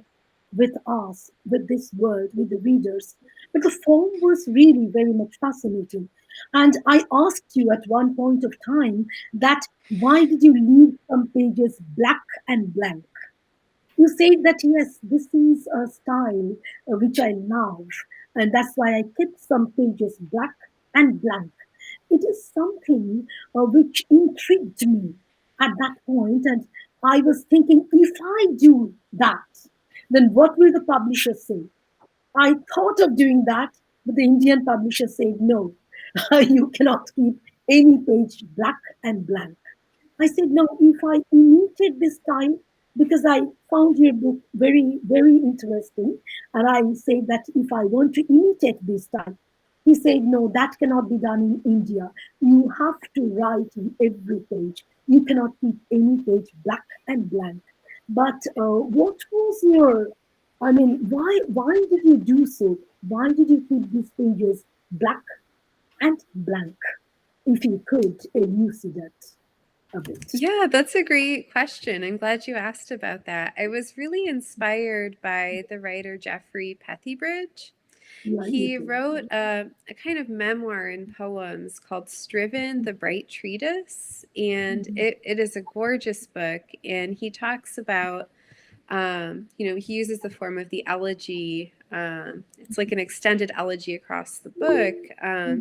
with us, with this world, with the readers, but the form was really very much fascinating. And I asked you at one point of time that why did you leave some pages black and blank? You said that yes, this is a style which I love, and that's why I kept some pages black and blank. It is something which intrigued me at that point, and I was thinking, if I do that, then what will the publisher say? I thought of doing that, but the Indian publisher said no, you cannot keep any page black and blank. I said, no, if I imitate this style, because I found your book very, very interesting, and I said that if I want to imitate this style, he said, no, that cannot be done in India. You have to write in every page. You cannot keep any page black and blank. But what was your, I mean, why did you do so? Why did you keep these pages black and blank? If you could elucidate a bit. Yeah, that's a great question. I'm glad you asked about that. I was really inspired by the writer Jeffrey Pethybridge. Yeah, you He did. wrote a kind of memoir in poems called Striven, the Bright Treatise, and Mhm. it is a gorgeous book. And he talks about he uses the form of the elegy. It's like an extended elegy across the book,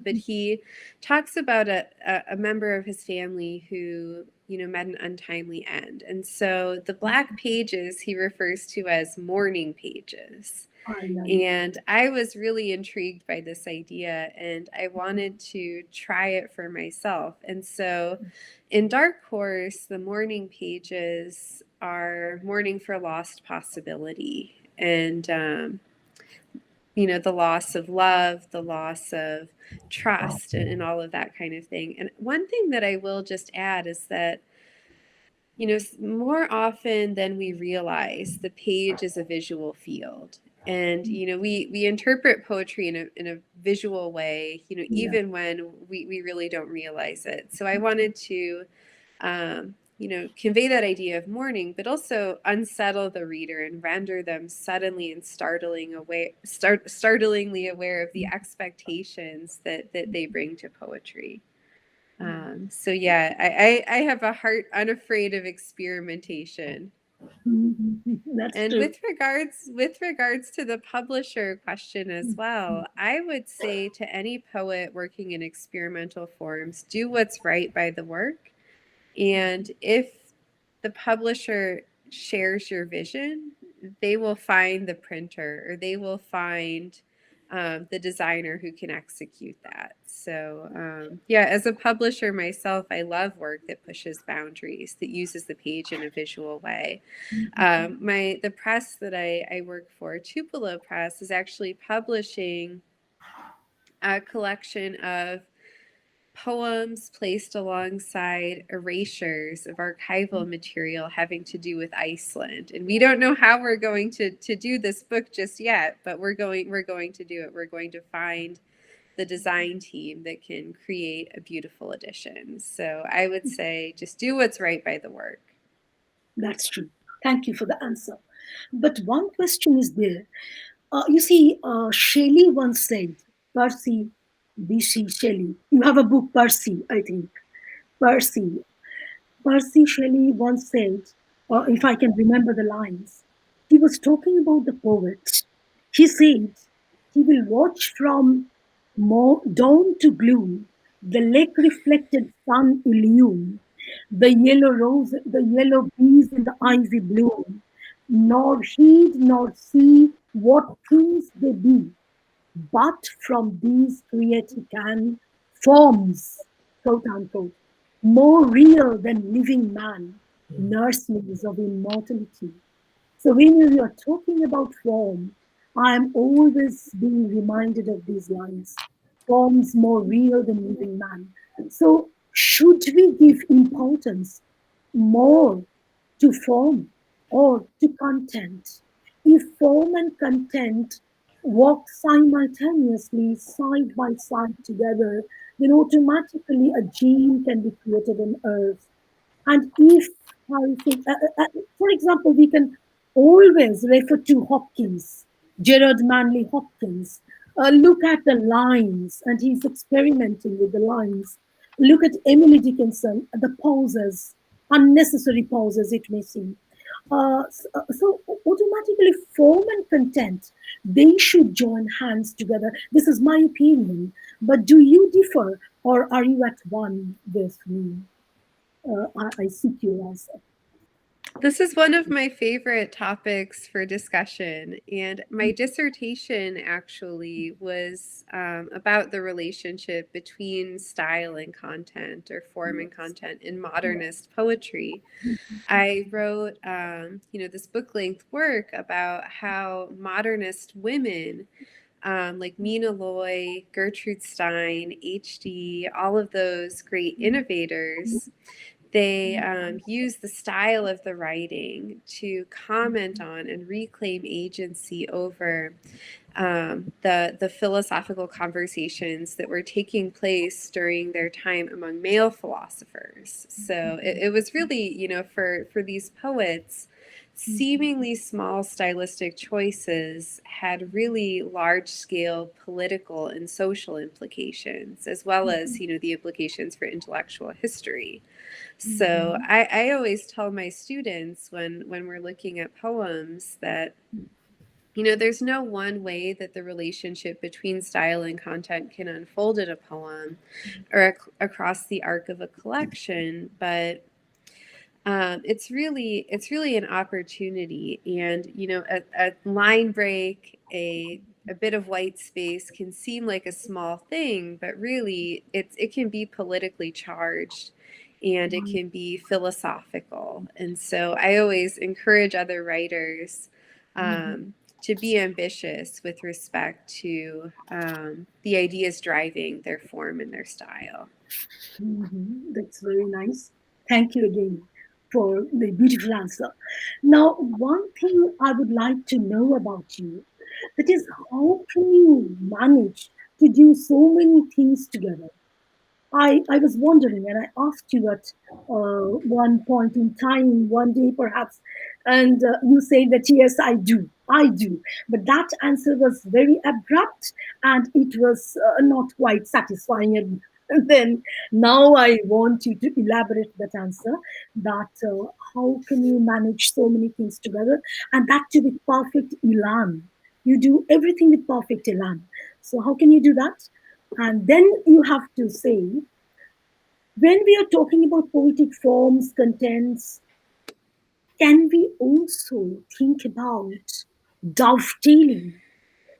but he talks about a member of his family who, met an untimely end. And so the black pages he refers to as mourning pages. I like And I was really intrigued by this idea and I wanted to try it for myself. And so in Dark Horse, the mourning pages are mourning for lost possibility and, the loss of love, the loss of trust, and all of that kind of thing. And one thing that I will just add is that more often than we realize, the page is a visual field. And, we interpret poetry in a visual way, yeah. even when we really don't realize it. So I wanted to, convey that idea of mourning, but also unsettle the reader and render them suddenly and startlingly aware of the expectations that they bring to poetry. So yeah, I have a heart unafraid of experimentation. That's And true. with regards to the publisher question as well, I would say to any poet working in experimental forms, do what's right by the work. And if the publisher shares your vision, they will find the printer or they will find the designer who can execute that. So, yeah, as a publisher myself, I love work that pushes boundaries, that uses the page in a visual way. The press that I work for, Tupelo Press, is actually publishing a collection of poems placed alongside erasures of archival material having to do with Iceland. And we don't know how we're going to do this book just yet, but we're going to do it. We're going to find the design team that can create a beautiful edition. So I would say just do what's right by the work. That's true. Thank you for the answer. But one question is there. You see, Shelley once said, Percy, B.C. Shelley, you have a book, Percy, I think. Percy. Percy Shelley once said, if I can remember the lines, he was talking about the poet. He said, he will watch from dawn to gloom, the lake reflected sun illume, The yellow rose, the yellow bees in the ivy bloom, nor heed nor see what things they be, but from these create he can forms, quote unquote, more real than living man, nurslings of immortality. So when you are talking about form, I am always being reminded of these lines. Forms more real than living man. So should we give importance more to form or to content? If form and content walk simultaneously, side by side together, then automatically a gene can be created on Earth. And if I think, for example, we can always refer to Hopkins, Gerard Manley Hopkins. Look at the lines, and he's experimenting with the lines. Look at Emily Dickinson, the pauses, unnecessary pauses, it may seem. So automatically, form and content, they should join hands together. This is my opinion. But do you differ, or are you at one with me? I seek your answer. This is one of my favorite topics for discussion, and my dissertation actually was about the relationship between style and content, or form and content, in modernist poetry. I wrote, this book-length work about how modernist women, like Mina Loy, Gertrude Stein, HD, all of those great innovators, they use the style of the writing to comment on and reclaim agency over the philosophical conversations that were taking place during their time among male philosophers. So it was really, for these poets, seemingly small stylistic choices had really large scale political and social implications, as well as, the implications for intellectual history. So I always tell my students when we're looking at poems that, there's no one way that the relationship between style and content can unfold in a poem or across the arc of a collection, but it's really an opportunity, and a line break, a bit of white space can seem like a small thing, but really it can be politically charged, and it can be philosophical. And so I always encourage other writers to be ambitious with respect to the ideas driving their form and their style. That's very nice. Thank you again for the beautiful answer. Now, one thing I would like to know about you, that is, how can you manage to do so many things together? I was wondering, and I asked you at one point in time, one day perhaps, and you said that yes, I do. But that answer was very abrupt, and it was not quite satisfying. And then now I want you to elaborate that answer. That how can you manage so many things together, and that to with perfect elan? You do everything with perfect elan. So how can you do that? And then you have to say, when we are talking about poetic forms, contents, can we also think about dovetailing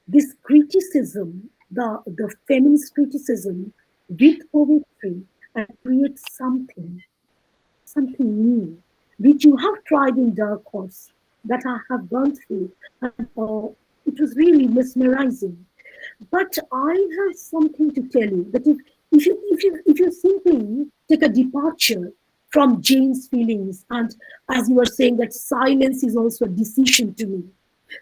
this criticism, the feminist criticism, with poetry and create something new, which you have tried in Dark Horse, that I have gone through, and it was really mesmerizing. But I have something to tell you, that if you simply take a departure from Jane's feelings, and as you were saying, that silence is also a decision to me.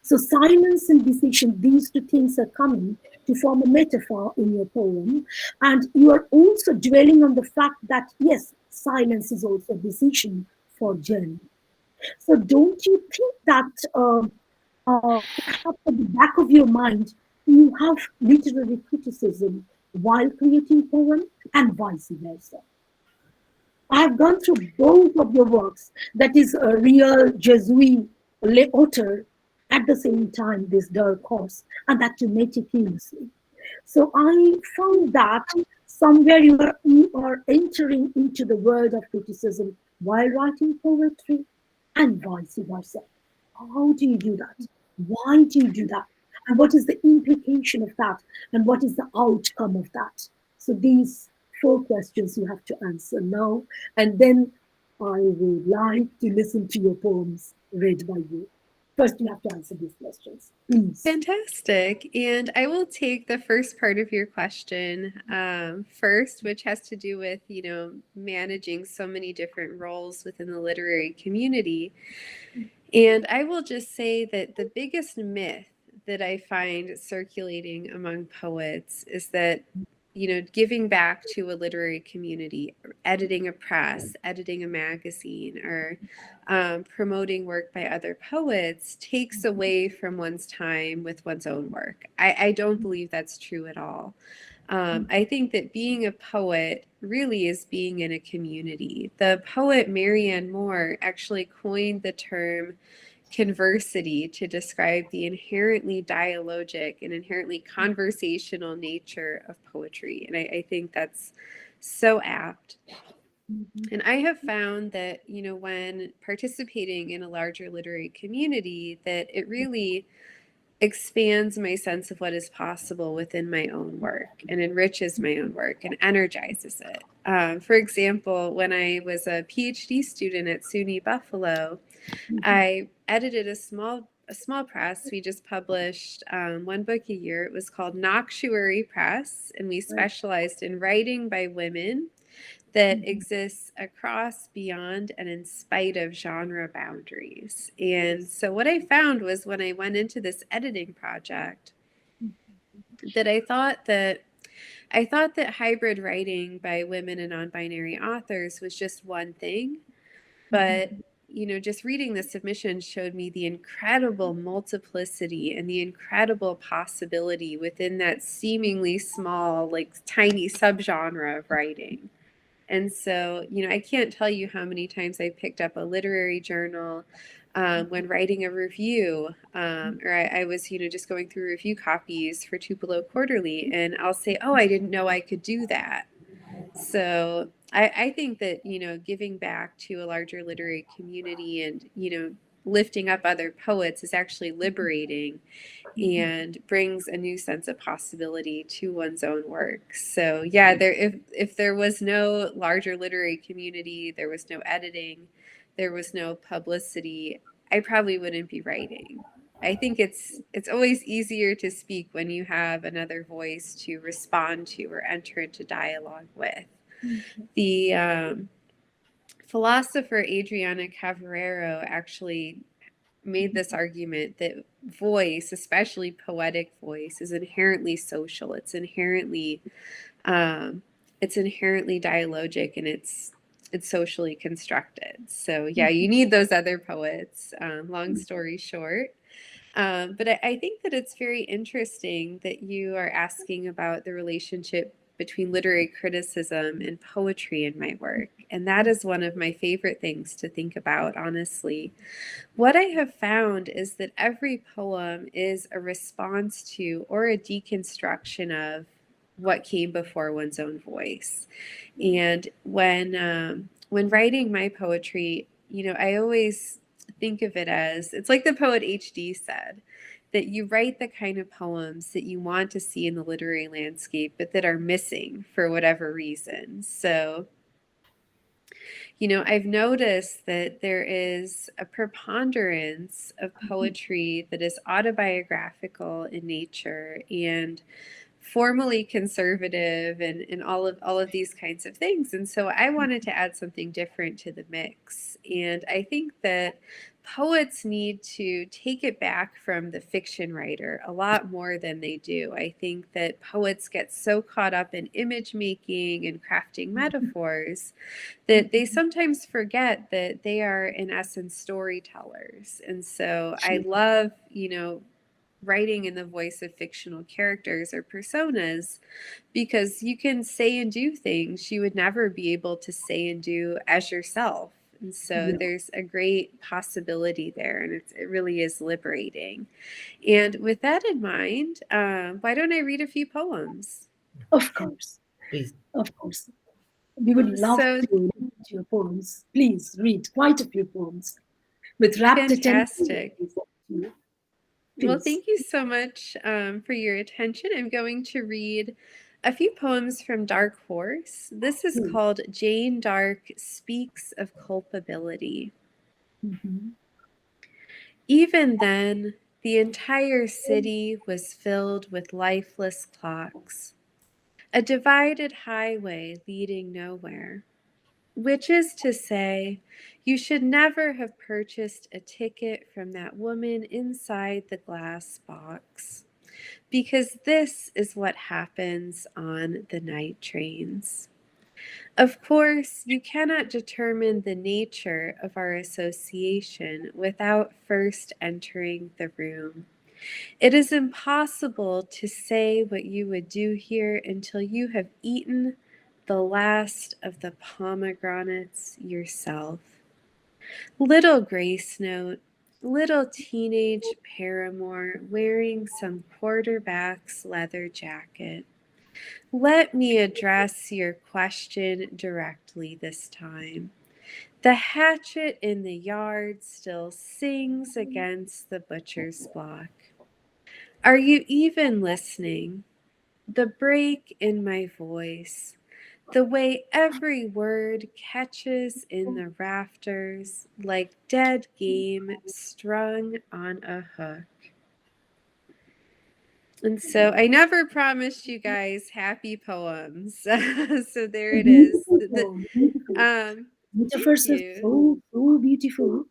So silence and decision, these two things are coming to form a metaphor in your poem. And you are also dwelling on the fact that, yes, silence is also a decision for Jane. So don't you think that perhaps at the back of your mind, you have literary criticism while creating poem, and vice versa? I have gone through both of your works, that is a real Jesuit author, at the same time this Dark Horse, and that too meticulously. So I found that somewhere you are entering into the world of criticism while writing poetry, and vice versa. How do you do that? Why do you do that? And what is the implication of that? And what is the outcome of that? So these four questions you have to answer now. And then I would like to listen to your poems read by you. First, you have to answer these questions, please. Fantastic. And I will take the first part of your question first, which has to do with, managing so many different roles within the literary community. And I will just say that the biggest myth that I find circulating among poets is that, giving back to a literary community, editing a press, editing a magazine, or promoting work by other poets takes away from one's time with one's own work. I don't believe that's true at all. I think that being a poet really is being in a community. The poet Marianne Moore actually coined the term conversity to describe the inherently dialogic and inherently conversational nature of poetry. And I think that's so apt. And I have found that, when participating in a larger literary community, that it really expands my sense of what is possible within my own work and enriches my own work and energizes it. For example, when I was a PhD student at SUNY Buffalo, I edited a small press. We just published one book a year. It was called Noctuary Press, and we specialized in writing by women that exists across, beyond, and in spite of genre boundaries. And so what I found was when I went into this editing project that I thought that hybrid writing by women and non-binary authors was just one thing, but just reading the submission showed me the incredible multiplicity and the incredible possibility within that seemingly small, like tiny subgenre of writing. And so, I can't tell you how many times I picked up a literary journal when writing a review, or I was, just going through review copies for Tupelo Quarterly, and I'll say, oh, I didn't know I could do that. So I think that, giving back to a larger literary community and, lifting up other poets is actually liberating and brings a new sense of possibility to one's own work. So yeah, if there was no larger literary community, there was no editing, there was no publicity, I probably wouldn't be writing. I think it's always easier to speak when you have another voice to respond to or enter into dialogue with. The philosopher Adriana Cavarero actually made this argument that voice, especially poetic voice, is inherently social. It's inherently dialogic, and it's socially constructed. So yeah, you need those other poets. Long story short. But I think that it's very interesting that you are asking about the relationship between literary criticism and poetry in my work. And that is one of my favorite things to think about, honestly. What I have found is that every poem is a response to or a deconstruction of what came before one's own voice. And when writing my poetry, I always think of it as, it's like the poet HD said, that you write the kind of poems that you want to see in the literary landscape, but that are missing for whatever reason. So, I've noticed that there is a preponderance of poetry that is autobiographical in nature and formally conservative and all of these kinds of things. And so I wanted to add something different to the mix. And I think that poets need to take it back from the fiction writer a lot more than they do. I think that poets get so caught up in image making and crafting metaphors that they sometimes forget that they are in essence storytellers. And so I love, writing in the voice of fictional characters or personas, because you can say and do things you would never be able to say and do as yourself. And so there's a great possibility there, and it really is liberating. And with that in mind, why don't I read a few poems? Of course. Please. Of course. We would love So to read your poems. Please read quite a few poems with rapt attention. fantastic. Well, Please. thank you so much for your attention. I'm going to read a few poems from Dark Horse. This is Please. called Jane Dark Speaks of Culpability. Mhm. Even then, the entire city was filled with lifeless clocks, a divided highway leading nowhere. Which is to say, you should never have purchased a ticket from that woman inside the glass box, because this is what happens on the night trains. Of course, you cannot determine the nature of our association without first entering the room. It is impossible to say what you would do here until you have eaten the last of the pomegranates yourself. Little Grace Note, little teenage paramour wearing some quarterback's leather jacket. Let me address your question directly this time. The hatchet in the yard still sings against the butcher's block. Are you even listening? The break in my voice, the way every word catches in the rafters like dead game strung on a hook. And so I never promised you guys happy poems. So there it is. Beautiful, beautiful. Thank Metaphors are you. so beautiful.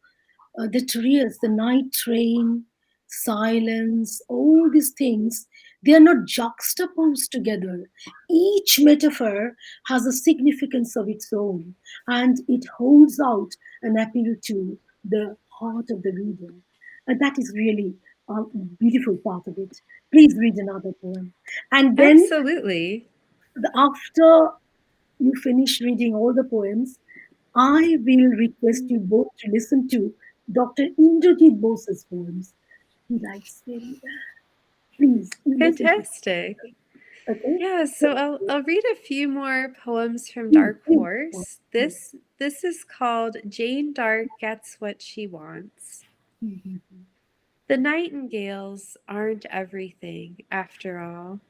The trios, the night train, silence, all these things, they are not juxtaposed together. Each metaphor has a significance of its own, and it holds out an appeal to the heart of the reader. And that is really a beautiful part of it. Please read another poem. And then, Absolutely. after you finish reading all the poems, I will request you both to listen to Dr. Indrajit Bose's poems. He writes very well. Please, you listen to it. Fantastic. Okay? Yeah, so I'll read a few more poems from Please, Dark please. Horse. This is called Jane Dark Gets What She Wants. Mhm. The nightingales aren't everything, after all.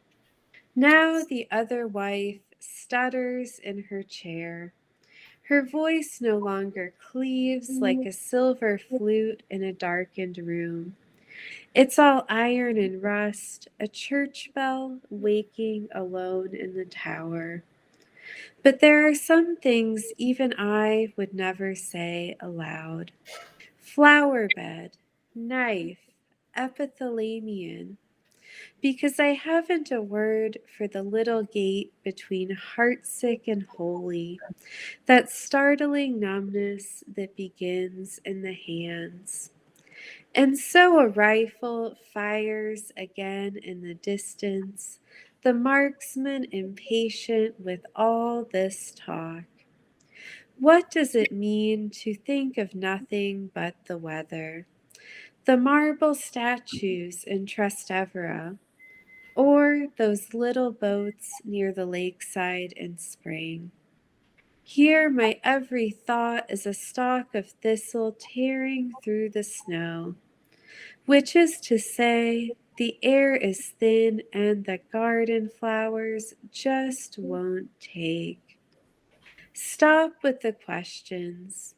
Now the other wife stutters in her chair. Her voice no longer cleaves like a silver flute in a darkened room. It's all iron and rust, a church bell waking alone in the tower. But there are some things even I would never say aloud. Flower bed, knife, epithalamion, because I haven't a word for the little gate between heartsick and holy, that startling numbness that begins in the hands. And so a rifle fires again in the distance, the marksman impatient with all this talk. What does it mean to think of nothing but the weather? The marble statues in Trastevere, or those little boats near the lakeside in spring. Here my every thought is a stalk of thistle tearing through the snow, which is to say, the air is thin and the garden flowers just won't take. Stop with the questions.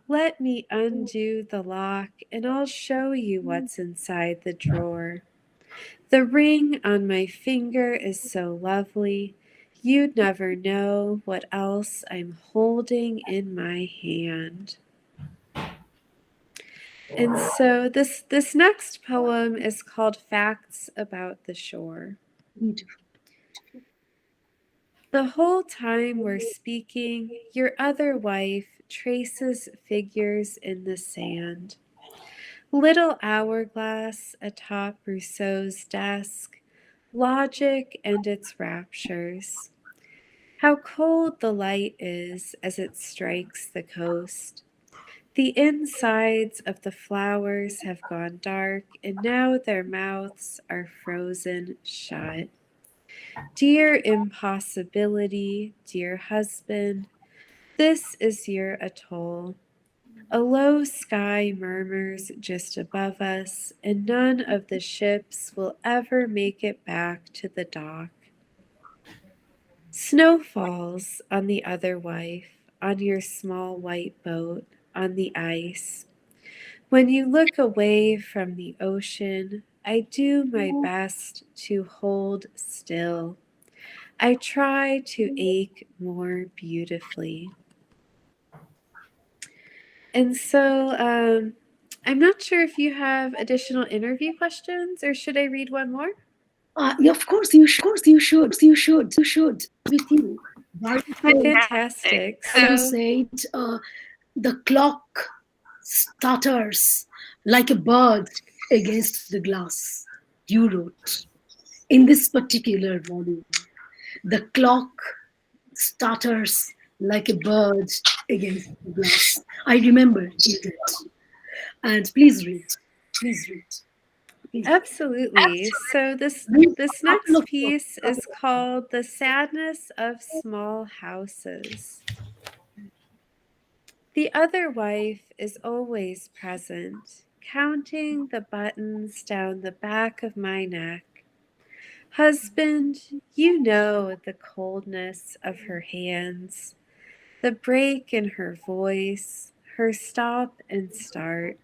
Let me undo the lock and I'll show you what's inside the drawer. The ring on my finger is so lovely, you'd never know what else I'm holding in my hand. And so this next poem is called Facts About the Shore. Beautiful. The whole time we're speaking, your other wife traces figures in the sand. Little hourglass atop Rousseau's desk, logic and its raptures. How cold the light is as it strikes the coast. The insides of the flowers have gone dark, and now their mouths are frozen shut. Dear impossibility, dear husband, this is your atoll. A low sky murmurs just above us, and none of the ships will ever make it back to the dock. Snow falls on the other wife, on your small white boat, on the ice. When you look away from the ocean, I do my best to hold still. I try to ache more beautifully. And so I'm not sure if you have additional interview questions, or should I read one more? Yeah, of course you should. With you. Fantastic. You So, said the clock stutters like a bird against the glass. You wrote in this particular volume. The clock stutters like a bird against the glass. I remember you did. And please read. Please read. Please absolutely. So read this a couple next of piece is called The Sadness of Small Houses. The other wife is always present, counting the buttons down the back of my neck. Husband, you know the coldness of her hands, the break in her voice, her stop and start.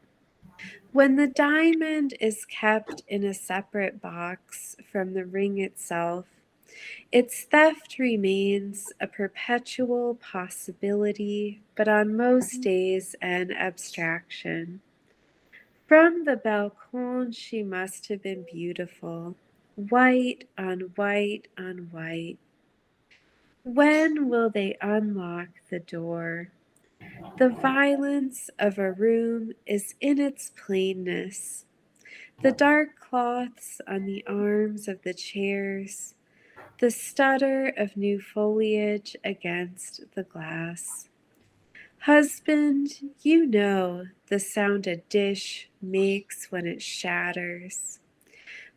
When the diamond is kept in a separate box from the ring itself, its theft remains a perpetual possibility, but on most days an abstraction. From the balcony she must have been beautiful, white on white on white. When will they unlock the door? The violence of a room is in its plainness. The dark cloths on the arms of the chairs, the stutter of new foliage against the glass. Husband, you know the sound a dish makes when it shatters.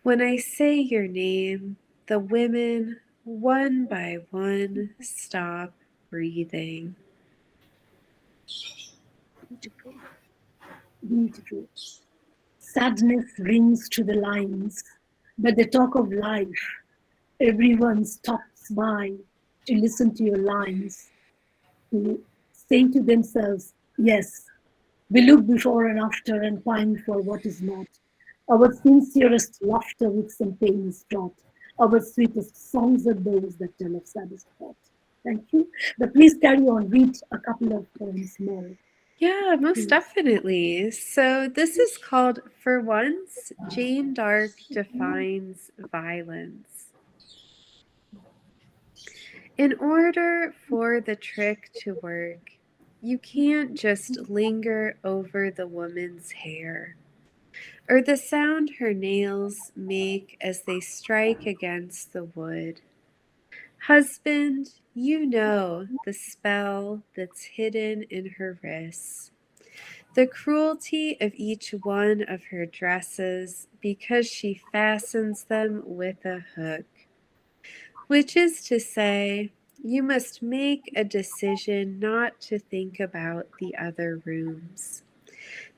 When I say your name, the women, one by one, stop breathing. beautiful. Beautiful. Sadness rings to the lines, but they talk of life. Everyone stops by to listen to your lines, to say to themselves, yes, we look before and after and pine for what is not. Our sincerest laughter with some pain is taught. Our sweetest songs are those that tell of saddest thought. Thank you. But please carry on, read a couple of poems more. Yeah, most Please. definitely. So this is called For Once, Jane Dark Defines Violence. In order for the trick to work, you can't just linger over the woman's hair, or the sound her nails make as they strike against the wood. Husband, you know the spell that's hidden in her wrists, the cruelty of each one of her dresses because she fastens them with a hook. Which is to say, you must make a decision not to think about the other rooms.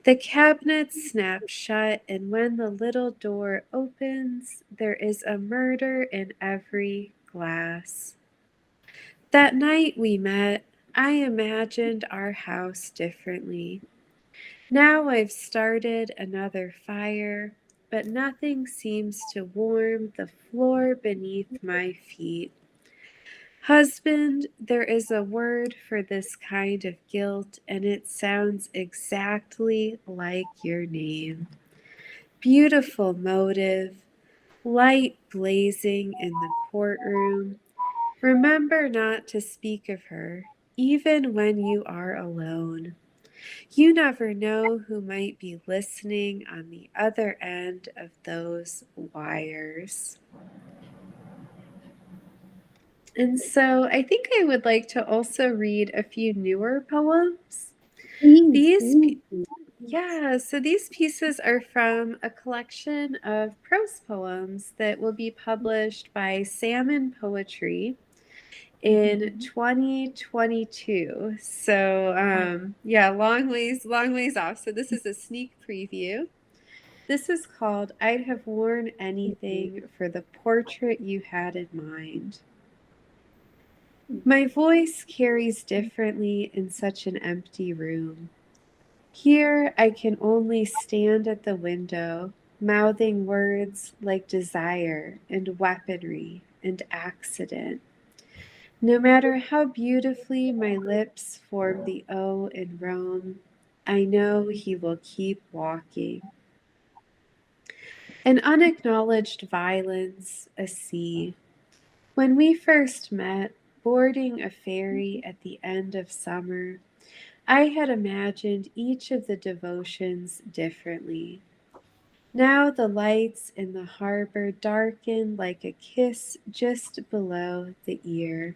The cabinets snap shut, and when the little door opens, there is a murder in every glass. That night we met, I imagined our house differently. Now I've started another fire, but nothing seems to warm the floor beneath my feet. Husband, there is a word for this kind of guilt, and it sounds exactly like your name. Beautiful motive, light blazing in the courtroom. Remember not to speak of her, even when you are alone. You never know who might be listening on the other end of those wires. And so I think I would like to also read a few newer poems. Please, These please. Yeah, so these pieces are from a collection of prose poems that will be published by Salmon Poetry in 2022. So, yeah, long ways off. So, this is a sneak preview. This is called I'd Have Worn Anything for the Portrait You Had in Mind. My voice carries differently in such an empty room. Here I can only stand at the window, mouthing words like desire and weaponry and accident. No matter how beautifully my lips form the O in Rome, I know he will keep walking. An unacknowledged violence, a sea. When we first met, boarding a ferry at the end of summer, I had imagined each of the devotions differently. Now the lights in the harbor darken like a kiss just below the ear.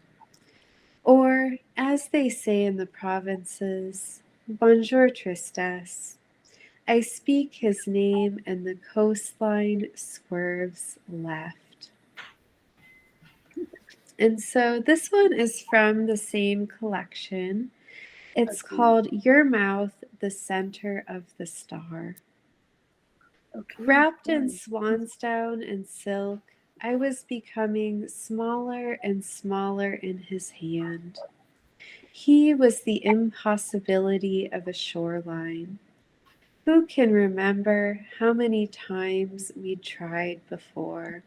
Or, as they say in the provinces, Bonjour Tristesse. I speak his name and the coastline swerves left. And so this one is from the same collection. It's Okay. called Your Mouth, the Center of the Star. Okay. Wrapped in swansdown and silk, I was becoming smaller and smaller in his hand. He was the impossibility of a shoreline. Who can remember how many times we'd tried before?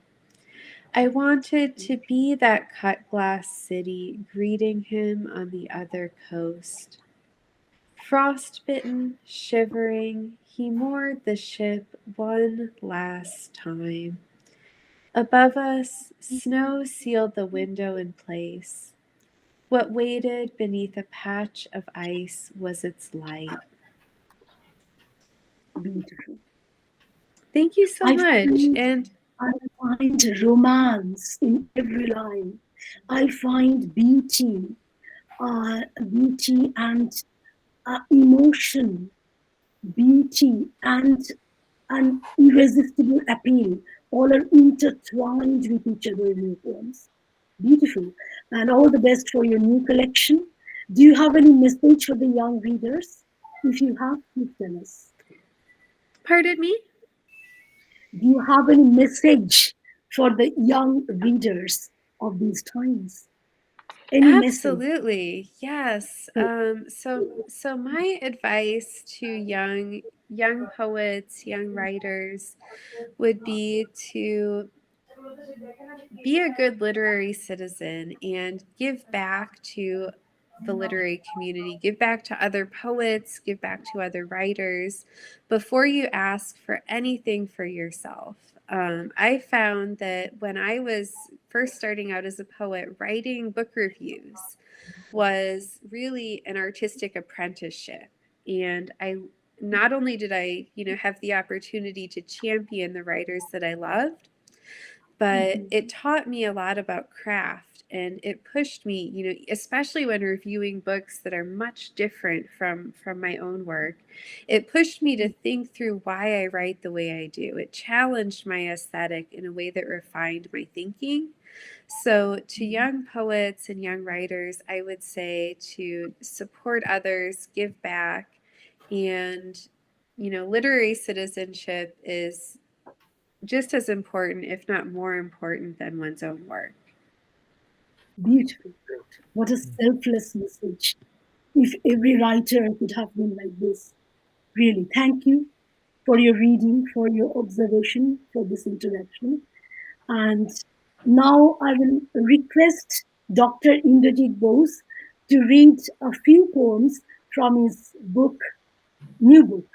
I wanted to be that cut glass city greeting him on the other coast. Frostbitten, shivering, he moored the ship one last time. Above us, snow sealed the window in place. What waited beneath a patch of ice was its light. Beautiful. Thank you so I much. find And I find romance in every line. I find beauty and emotion, beauty and an irresistible appeal, all are intertwined with each other in your poems. Beautiful. And all the best for your new collection. Do you have any message for the young readers? If you have, please tell us. pardon me? Do you have any message for the young readers of these times? Any message? Absolutely. Yes. So my advice to young poets, young writers would be to be a good literary citizen and give back to the literary community, give back to other poets, give back to other writers before you ask for anything for yourself. I found that when I was first starting out as a poet, writing book reviews was really an artistic apprenticeship. And I not only did I, have the opportunity to champion the writers that I loved, but it taught me a lot about craft and it pushed me, especially when reviewing books that are much different from my own work. It pushed me to think through why I write the way I do. It challenged my aesthetic in a way that refined my thinking. So to young poets and young writers, I would say to support others, give back, and literary citizenship is just as important, if not more important, than one's own work. Beautiful. What a selfless message. If every writer could have been like this. Really, thank you for your reading, for your observation, for this interaction. And now I will request Dr. Indrajit Bose to read a few poems from his book, new book.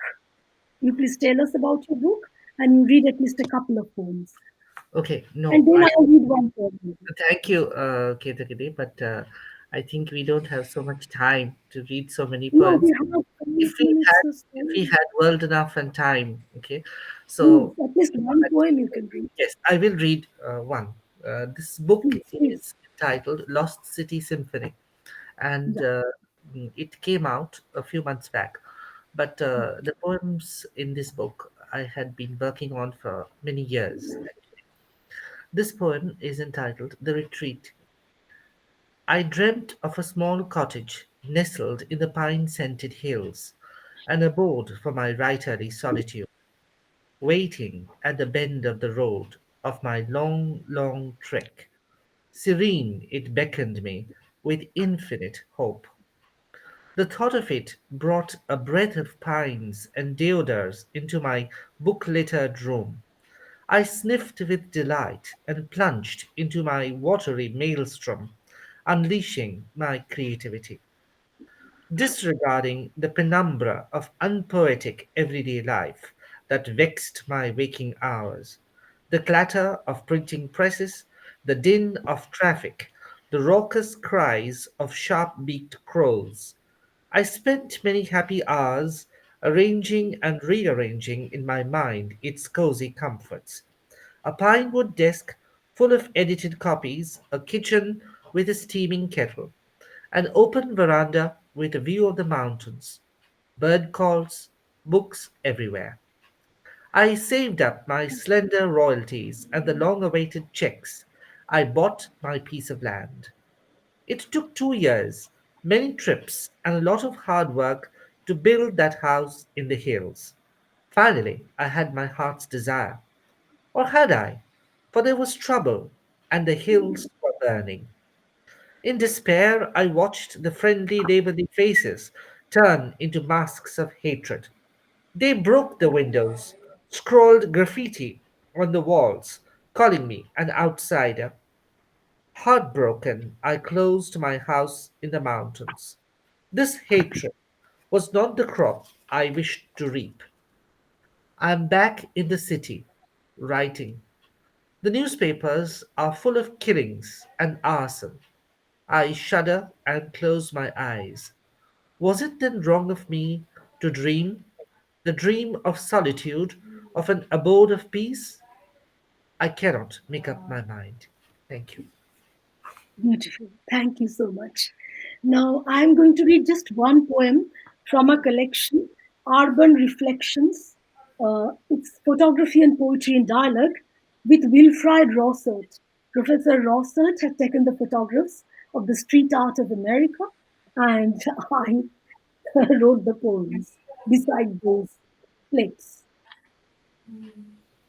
You please tell us about your book and you read at least a couple of poems. Okay, no, And then I I'll read one poem. thank you, Ketakide, but I think we don't have so much time to read so many No, we poems. have If 5 we minutes had, or if we so. had world enough and time, okay. Please, So at least one poem you can read. yes, I will read one. This book Please, please. is titled "Lost City Symphony," and Yeah. it came out a few months back. But the poems in this book I had been working on for many years. This poem is entitled The Retreat. I dreamt of a small cottage nestled in the pine scented hills, an abode for my writerly solitude, waiting at the bend of the road of my long, long trek. Serene, it beckoned me with infinite hope. The thought of it brought a breath of pines and deodars into my book littered room. I sniffed with delight and plunged into my watery maelstrom, unleashing my creativity. Disregarding the penumbra of unpoetic everyday life that vexed my waking hours, the clatter of printing presses, the din of traffic, the raucous cries of sharp beaked crows, I spent many happy hours arranging and rearranging in my mind its cozy comforts. A pine wood desk full of edited copies, a kitchen with a steaming kettle, an open veranda with a view of the mountains, bird calls, books everywhere. I saved up my slender royalties and the long awaited checks. I bought my piece of land. It took 2 years, many trips, and a lot of hard work to build that house in the hills. Finally, I had my heart's desire. Or had I? For there was trouble, and the hills were burning. In despair, I watched the friendly neighborly faces turn into masks of hatred. They broke the windows, scrawled graffiti on the walls, calling me an outsider. Heartbroken, I closed my house in the mountains. This hatred was not the crop I wished to reap. I am back in the city, writing. The newspapers are full of killings and arson. I shudder and close my eyes. Was it then wrong of me to dream, the dream of solitude, of an abode of peace? I cannot make up my mind. Thank you. Beautiful. Thank you so much. Now, I'm going to read just one poem from a collection, Urban Reflections. It's photography and poetry in dialogue with Wilfrid Rossert. Professor Rossert had taken the photographs of the street art of America, and I wrote the poems beside those plates.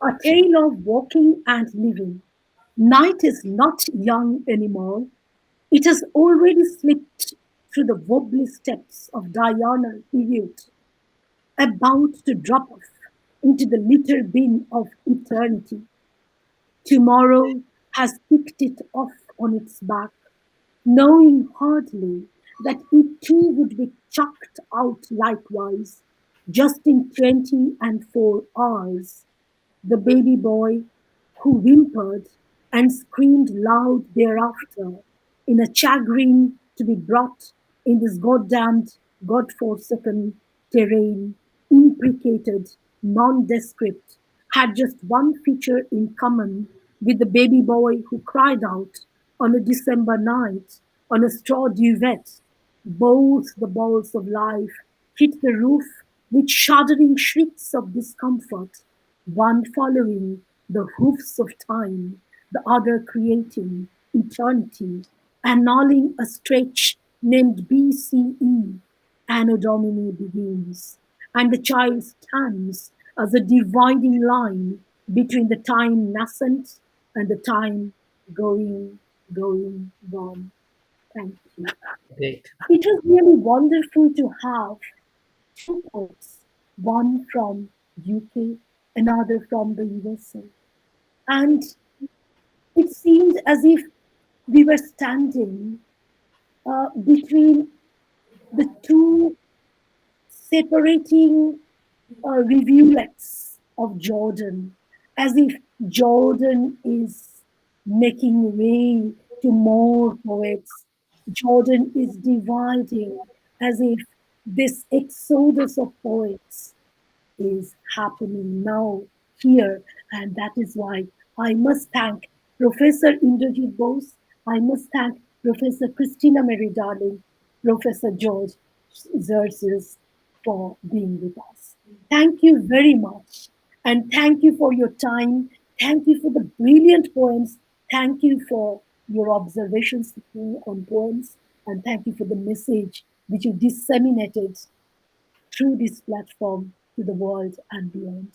A tale of walking and living. Night is not young anymore. It has already slipped through the wobbly steps of diurnal period, about to drop off into the litter bin of eternity. Tomorrow has picked it off on its back, knowing hardly that it too would be chucked out likewise, just in 24 hours. The baby boy who whimpered and screamed loud thereafter in a chagrin to be brought in this goddamned, godforsaken terrain, implicated, nondescript, had just one feature in common with the baby boy who cried out on a December night on a straw duvet. Both the balls of life hit the roof with shuddering shrieks of discomfort, one following the hoofs of time, the other creating eternity, annulling a stretch named BCE. Anno Domini begins, and the child stands as a dividing line between the time nascent and the time gone. Thank you. Great. It was really wonderful to have two poets, one from UK, another from the USA. And it seemed as if we were standing between the two separating rivulets of Jordan, as if Jordan is making way to more poets. Jordan is dividing, as if this exodus of poets is happening now here. And that is why I must thank Professor Indrajit Bose. I must thank Professor Christina Mary Darling, Professor George Xerxes, for being with us. Thank you very much. And thank you for your time. Thank you for the brilliant poems. Thank you for your observations with me on poems. And thank you for the message which you disseminated through this platform to the world and beyond.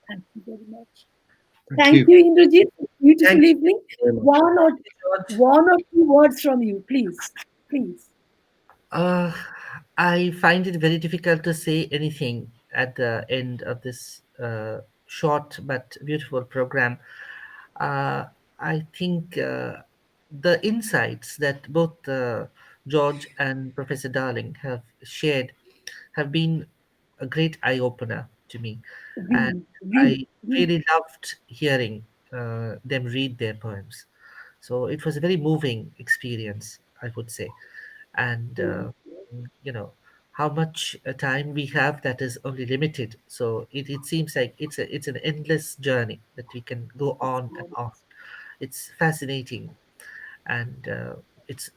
Thank you very much. Thank Thank you. you, Indrajit. Thank Beautiful you evening. Very much. One or George. one or two words from you, please. Please. Uh, I find it very difficult to say anything at the end of this short but beautiful program. Uh, I think the insights that both George and Professor Darling have shared have been a great eye opener to me, and Really, I really, really. really loved hearing them read their poems. So it was a very moving experience, I would say. And you know how much time we have that is only limited. So it seems like it's an endless journey that we can go on and on. It's fascinating, and it's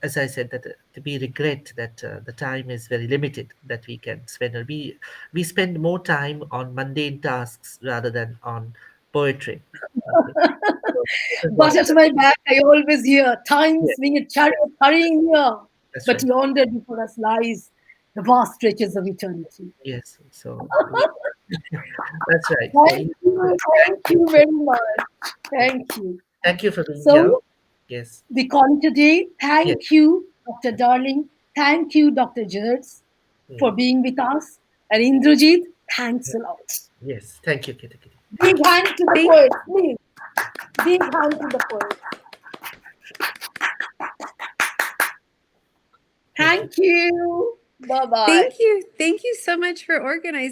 as I said that we regret that the time is very limited that we can spend. We spend more time on mundane tasks rather than on poetry. Okay, so this is But what. at my back, I always hear Yeah, time's being a chariot hurrying here. that's But right. yonder before us lies the vast stretches of eternity. Yes, so that's right. So Thank yeah, you. thank Thank you. you very much. Thank you. Thank you for being here. So, Yes, we call it today. yes, Thank you, Dr. Darling. Thank you, Dr. Jerz, for mm, being with us. And Indrajit, thanks a lot. yes. Thank you, Kitty Kitty. Big hand to the Thank poet, please. Big hand to the poet. Thank you. Thank you. Bye bye. thank you. Thank you so much for organizing.